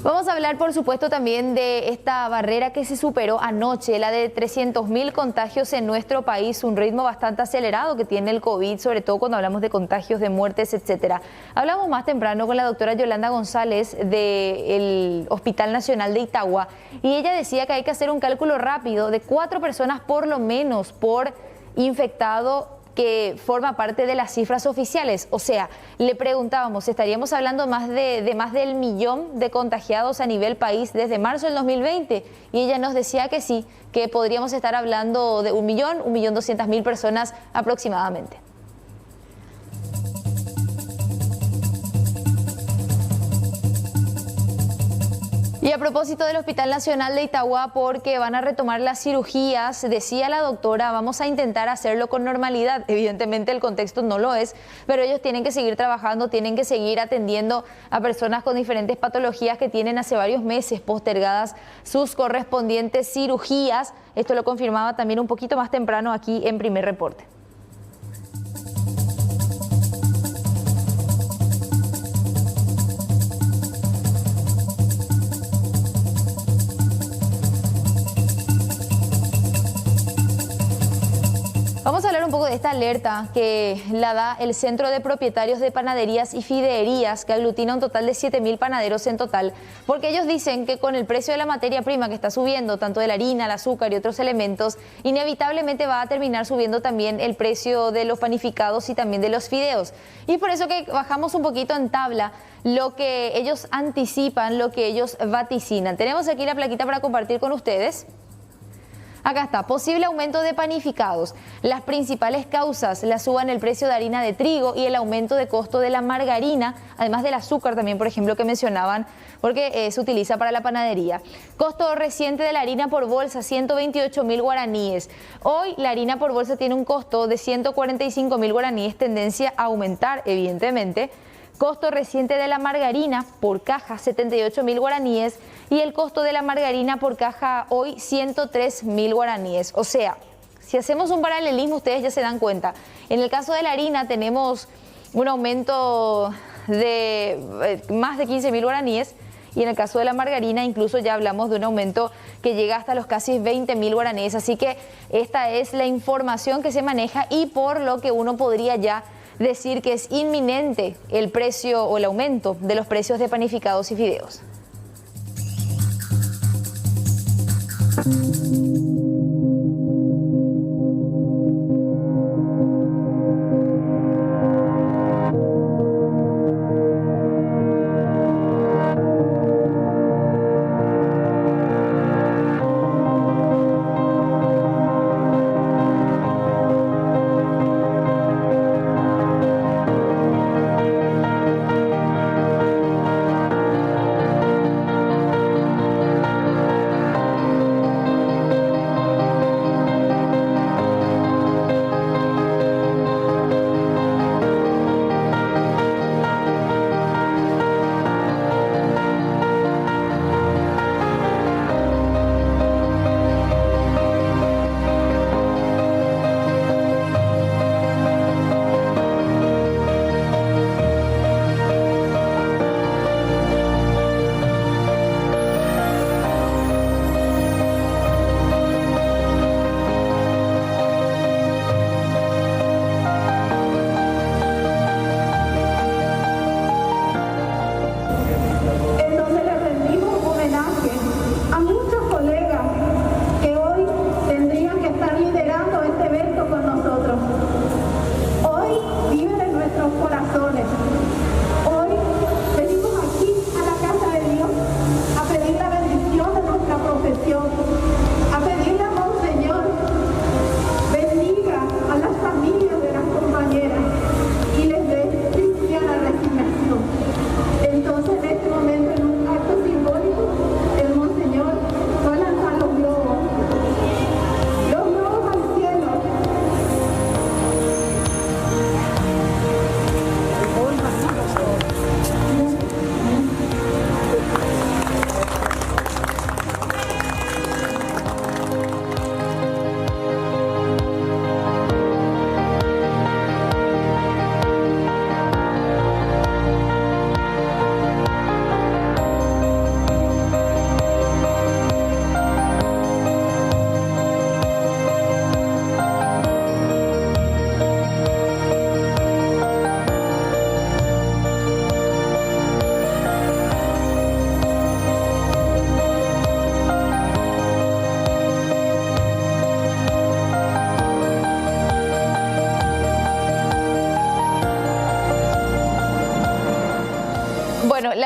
Vamos a hablar, por supuesto, también de esta barrera que se superó anoche, la de 300.000 contagios en nuestro país, un ritmo bastante acelerado que tiene el COVID, sobre todo cuando hablamos de contagios, de muertes, etcétera. Hablamos más temprano con la doctora Yolanda González del Hospital Nacional de Itagua y ella decía que hay que hacer un cálculo rápido de 4 personas por lo menos por infectado que forma parte de las cifras oficiales. O sea, le preguntábamos, ¿estaríamos hablando más de más del 1 millón de contagiados a nivel país desde marzo del 2020? Y ella nos decía que sí, que podríamos estar hablando de 1.200.000 personas aproximadamente. Y a propósito del Hospital Nacional de Itagua, porque van a retomar las cirugías, decía la doctora, vamos a intentar hacerlo con normalidad. Evidentemente el contexto no lo es, pero ellos tienen que seguir trabajando, tienen que seguir atendiendo a personas con diferentes patologías que tienen hace varios meses postergadas sus correspondientes cirugías. Esto lo confirmaba también un poquito más temprano aquí en Primer Reporte. Vamos a hablar un poco de esta alerta que la da el Centro de Propietarios de Panaderías y Fiderías, que aglutina un total de 7.000 panaderos en total, porque ellos dicen que con el precio de la materia prima que está subiendo, tanto de la harina, el azúcar y otros elementos, inevitablemente va a terminar subiendo también el precio de los panificados y también de los fideos. Y por eso que bajamos un poquito en tabla lo que ellos anticipan, lo que ellos vaticinan. Tenemos aquí la plaquita para compartir con ustedes. Acá está, posible aumento de panificados. Las principales causas, la suba en el precio de harina de trigo y el aumento de costo de la margarina, además del azúcar también, por ejemplo, que mencionaban, porque se utiliza para la panadería. Costo reciente de la harina por bolsa, 128.000 guaraníes. Hoy la harina por bolsa tiene un costo de 145.000 guaraníes, tendencia a aumentar, evidentemente. Costo reciente de la margarina por caja, 78.000 guaraníes. Y el costo de la margarina por caja hoy, 103.000 guaraníes. O sea, si hacemos un paralelismo, ustedes ya se dan cuenta. En el caso de la harina tenemos un aumento de más de 15.000 guaraníes. Y en el caso de la margarina incluso ya hablamos de un aumento que llega hasta los casi 20.000 guaraníes. Así que esta es la información que se maneja y por lo que uno podría ya decir que es inminente el precio o el aumento de los precios de panificados y fideos.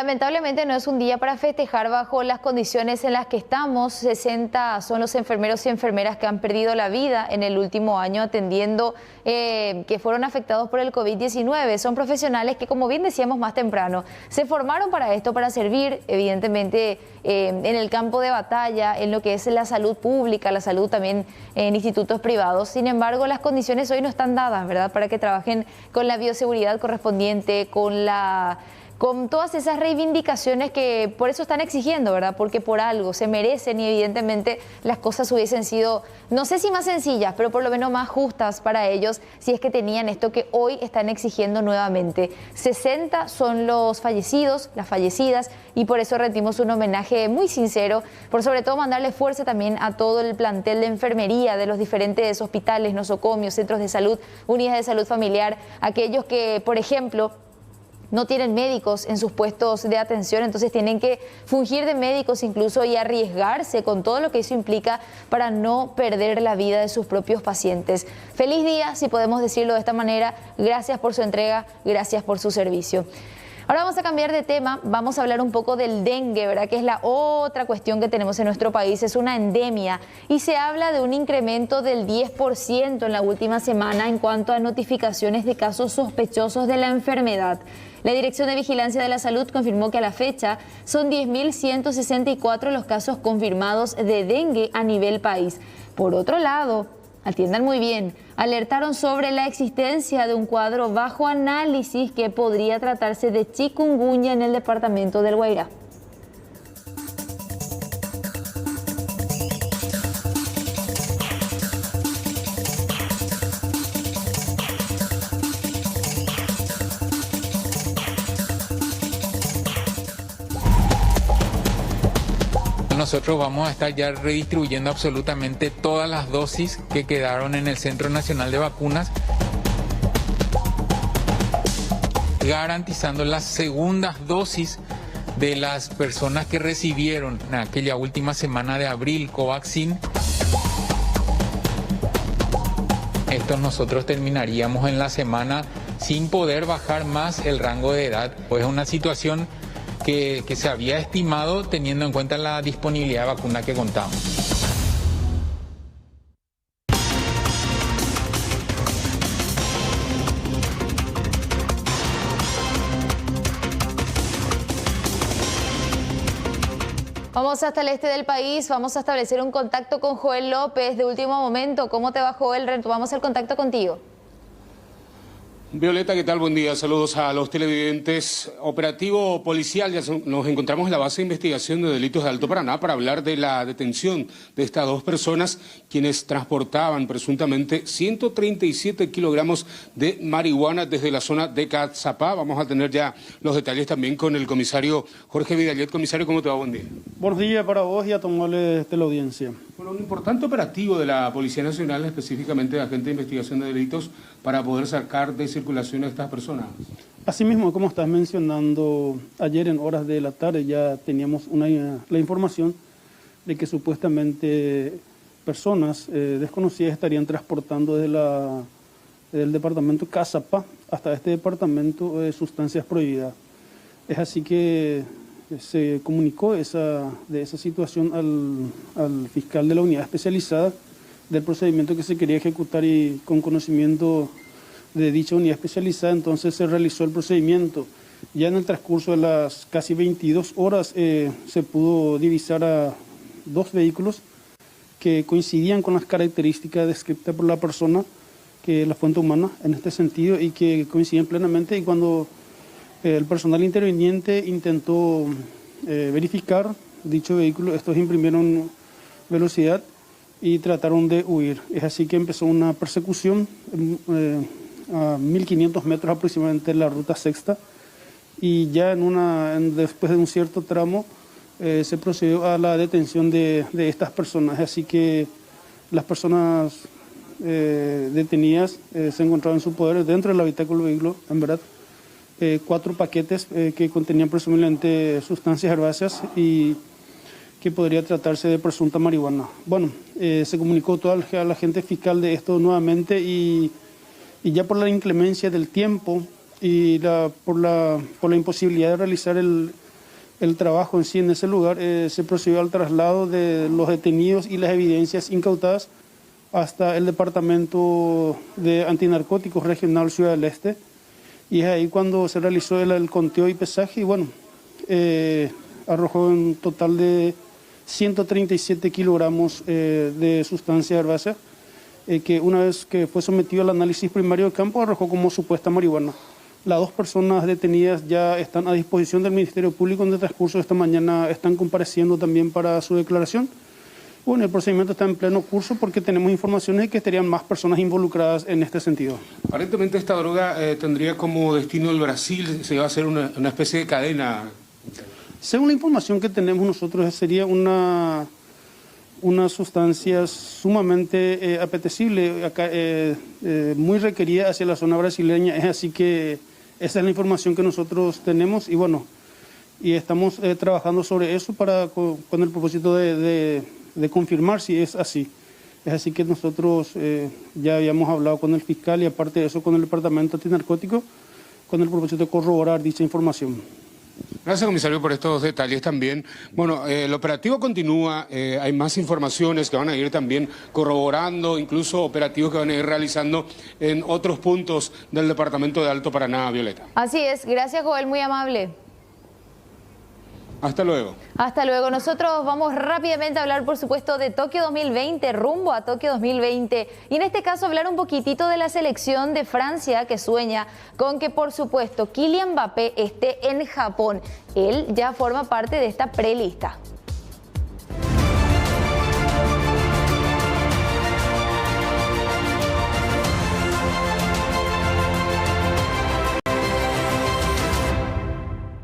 Lamentablemente no es un día para festejar bajo las condiciones en las que estamos. 60 son los enfermeros y enfermeras que han perdido la vida en el último año atendiendo que fueron afectados por el COVID-19. Son profesionales que, como bien decíamos más temprano, se formaron para esto, para servir evidentemente en el campo de batalla, en lo que es la salud pública, la salud también en institutos privados. Sin embargo, las condiciones hoy no están dadas, ¿verdad?, para que trabajen con la bioseguridad correspondiente, con todas esas reivindicaciones que por eso están exigiendo, ¿verdad? Porque por algo se merecen y evidentemente las cosas hubiesen sido, no sé si más sencillas, pero por lo menos más justas para ellos si es que tenían esto que hoy están exigiendo nuevamente. 60 son los fallecidos, las fallecidas, y por eso rendimos un homenaje muy sincero, por sobre todo mandarle fuerza también a todo el plantel de enfermería de los diferentes hospitales, nosocomios, centros de salud, unidades de salud familiar, aquellos que, por ejemplo, no tienen médicos en sus puestos de atención, entonces tienen que fungir de médicos incluso y arriesgarse con todo lo que eso implica para no perder la vida de sus propios pacientes. Feliz día, si podemos decirlo de esta manera. Gracias por su entrega, gracias por su servicio. Ahora vamos a cambiar de tema, vamos a hablar un poco del dengue, ¿verdad?, que es la otra cuestión que tenemos en nuestro país, es una endemia y se habla de un incremento del 10% en la última semana en cuanto a notificaciones de casos sospechosos de la enfermedad. La Dirección de Vigilancia de la Salud confirmó que a la fecha son 10.164 los casos confirmados de dengue a nivel país. Por otro lado, atiendan muy bien, alertaron sobre la existencia de un cuadro bajo análisis que podría tratarse de chikungunya en el departamento del Guairá. Nosotros vamos a estar ya redistribuyendo absolutamente todas las dosis que quedaron en el Centro Nacional de Vacunas, garantizando las segundas dosis de las personas que recibieron en aquella última semana de abril Covaxin. Esto nosotros terminaríamos en la semana sin poder bajar más el rango de edad, pues es una situación que se había estimado teniendo en cuenta la disponibilidad de vacuna que contamos. Vamos hasta el este del país, vamos a establecer un contacto con Joel López de último momento. ¿Cómo te va, Joel? Retomamos el contacto contigo. Violeta, ¿qué tal? Buen día. Saludos a los televidentes. Operativo policial, ya nos encontramos en la base de investigación de delitos de Alto Paraná para hablar de la detención de estas dos personas quienes transportaban presuntamente 137 kilogramos de marihuana desde la zona de Catzapá. Vamos a tener ya los detalles también con el comisario Jorge Vidallet. Comisario, ¿cómo te va? Buen día. Buenos días para vos y a tomarle la audiencia. Bueno, un importante operativo de la Policía Nacional, específicamente de agente de investigación de delitos, para poder sacar de circulación a estas personas. Asimismo, como estás mencionando, ayer en horas de la tarde ya teníamos la información de que supuestamente personas desconocidas estarían transportando desde el departamento Catzapá hasta este departamento sustancias prohibidas. Es así que se comunicó de esa situación al fiscal de la unidad especializada del procedimiento que se quería ejecutar y con conocimiento de dicha unidad especializada, entonces se realizó el procedimiento. Ya en el transcurso de las casi 22 horas se pudo divisar a dos vehículos que coincidían con las características descritas por la persona, que es la fuente humana en este sentido, y que coincidían plenamente. Y cuando el personal interviniente intentó verificar dicho vehículo, estos imprimieron velocidad y trataron de huir. Es así que empezó una persecución a 1.500 metros aproximadamente de la ruta sexta, y ya después de un cierto tramo se procedió a la detención de estas personas. Así que las personas detenidas se encontraban en su poder dentro del habitáculo del vehículo, en verdad, 4 paquetes que contenían presumiblemente sustancias herbáceas y que podría tratarse de presunta marihuana. Bueno, se comunicó a la agente fiscal de esto nuevamente y ya por la inclemencia del tiempo y por la imposibilidad de realizar el trabajo en sí en ese lugar, se procedió al traslado de los detenidos y las evidencias incautadas hasta el Departamento de Antinarcóticos Regional Ciudad del Este. Y es ahí cuando se realizó el conteo y pesaje y bueno, arrojó un total de 137 kilogramos de sustancia herbácea, que una vez que fue sometido al análisis primario de campo arrojó como supuesta marihuana. Las 2 personas detenidas ya están a disposición del Ministerio Público. En el transcurso de esta mañana están compareciendo también para su declaración. Bueno, el procedimiento está en pleno curso porque tenemos informaciones de que estarían más personas involucradas en este sentido. Aparentemente esta droga tendría como destino el Brasil, se va a hacer una especie de cadena. Según la información que tenemos nosotros, sería una sustancia sumamente apetecible, muy requerida hacia la zona brasileña. Es así que esa es la información que nosotros tenemos y bueno, y estamos trabajando sobre eso con el propósito de confirmar si es así. Es así que nosotros ya habíamos hablado con el fiscal y aparte de eso con el Departamento Antinarcótico con el propósito de corroborar dicha información. Gracias, comisario, por estos detalles también. Bueno, el operativo continúa, hay más informaciones que van a ir también corroborando, incluso operativos que van a ir realizando en otros puntos del departamento de Alto Paraná, Violeta. Así es, gracias Joel, muy amable. Hasta luego. Hasta luego. Nosotros vamos rápidamente a hablar, por supuesto, de Tokio 2020, rumbo a Tokio 2020. Y en este caso hablar un poquitito de la selección de Francia, que sueña con que, por supuesto, Kylian Mbappé esté en Japón. Él ya forma parte de esta prelista.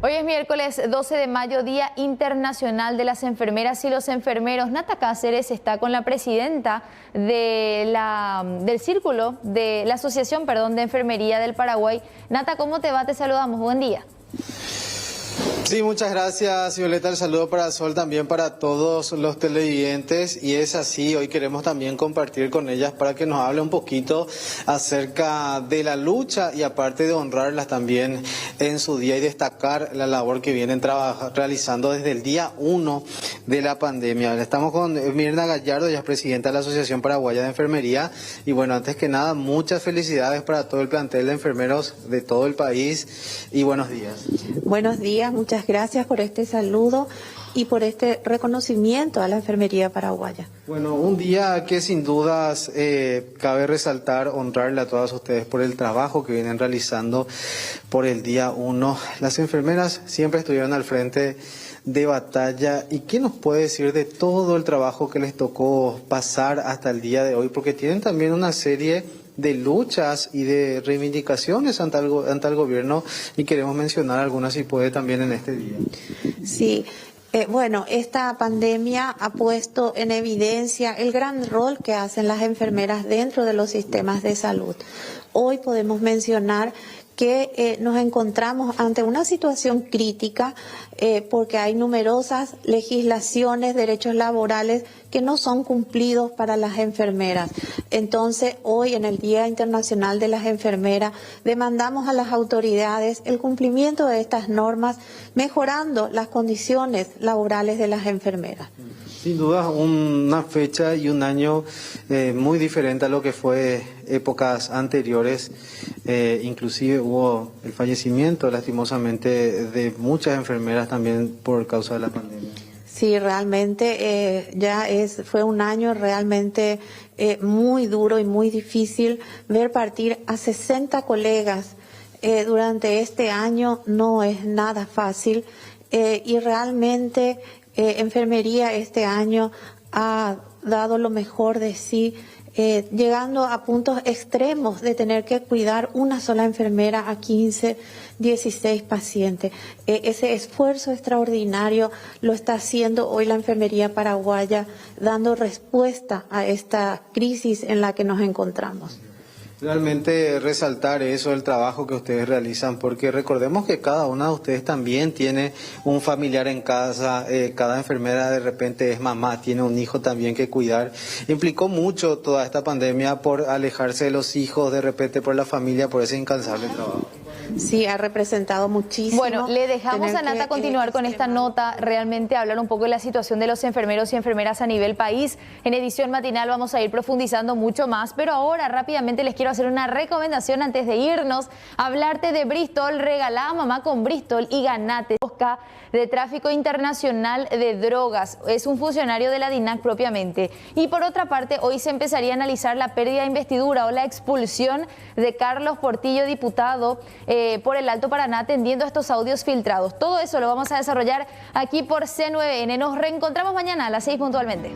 Hoy es miércoles 12 de mayo, Día Internacional de las Enfermeras y los Enfermeros. Nata Cáceres está con la presidenta de del Círculo, de la Asociación, de Enfermería del Paraguay. Nata, ¿cómo te va? Te saludamos. Buen día. Sí, muchas gracias, Violeta. El saludo para Sol, también para todos los televidentes. Y es así, hoy queremos también compartir con ellas para que nos hable un poquito acerca de la lucha y aparte de honrarlas también en su día y destacar la labor que vienen realizando desde el día 1 de la pandemia. Estamos con Mirna Gallardo, ella es presidenta de la Asociación Paraguaya de Enfermería. Y bueno, antes que nada, muchas felicidades para todo el plantel de enfermeros de todo el país y buenos días. Buenos días, muchas gracias por este saludo y por este reconocimiento a la enfermería paraguaya. Bueno, un día que sin dudas cabe resaltar, honrarle a todas ustedes por el trabajo que vienen realizando por el día 1. Las enfermeras siempre estuvieron al frente de batalla. ¿Y qué nos puede decir de todo el trabajo que les tocó pasar hasta el día de hoy? Porque tienen también una serie de luchas y de reivindicaciones ante el gobierno y queremos mencionar algunas si puede también en este día. Sí, bueno, esta pandemia ha puesto en evidencia el gran rol que hacen las enfermeras dentro de los sistemas de salud. Hoy podemos mencionar que nos encontramos ante una situación crítica porque hay numerosas legislaciones, derechos laborales que no son cumplidos para las enfermeras. Entonces, hoy en el Día Internacional de las Enfermeras, demandamos a las autoridades el cumplimiento de estas normas, mejorando las condiciones laborales de las enfermeras. Sin duda, una fecha y un año muy diferente a lo que fue épocas anteriores. Inclusive hubo el fallecimiento, lastimosamente, de muchas enfermeras también por causa de la pandemia. Sí, realmente fue un año realmente muy duro y muy difícil. Ver partir a 60 colegas durante este año no es nada fácil y realmente enfermería este año ha dado lo mejor de sí, llegando a puntos extremos de tener que cuidar una sola enfermera a 15, 16 pacientes. Ese esfuerzo extraordinario lo está haciendo hoy la enfermería paraguaya, dando respuesta a esta crisis en la que nos encontramos. Realmente resaltar eso, el trabajo que ustedes realizan, porque recordemos que cada una de ustedes también tiene un familiar en casa, cada enfermera de repente es mamá, tiene un hijo también que cuidar. Implicó mucho toda esta pandemia por alejarse de los hijos, de repente por la familia, por ese incansable trabajo. sí ha representado muchísimo. Bueno, le dejamos a Nata continuar con esta nota, realmente hablar un poco de la situación de los enfermeros y enfermeras a nivel país. En edición matinal vamos a ir profundizando mucho más, pero ahora rápidamente les quiero hacer una recomendación antes de irnos, hablarte de Bristol. Regalá a mamá con Bristol y ganate de tráfico internacional de drogas. Es un funcionario de la DINAC propiamente. Y por otra parte, hoy se empezaría a analizar la pérdida de investidura o la expulsión de Carlos Portillo, diputado por el Alto Paraná, atendiendo a estos audios filtrados. Todo eso lo vamos a desarrollar aquí por C9N. Nos reencontramos mañana a las 6 puntualmente.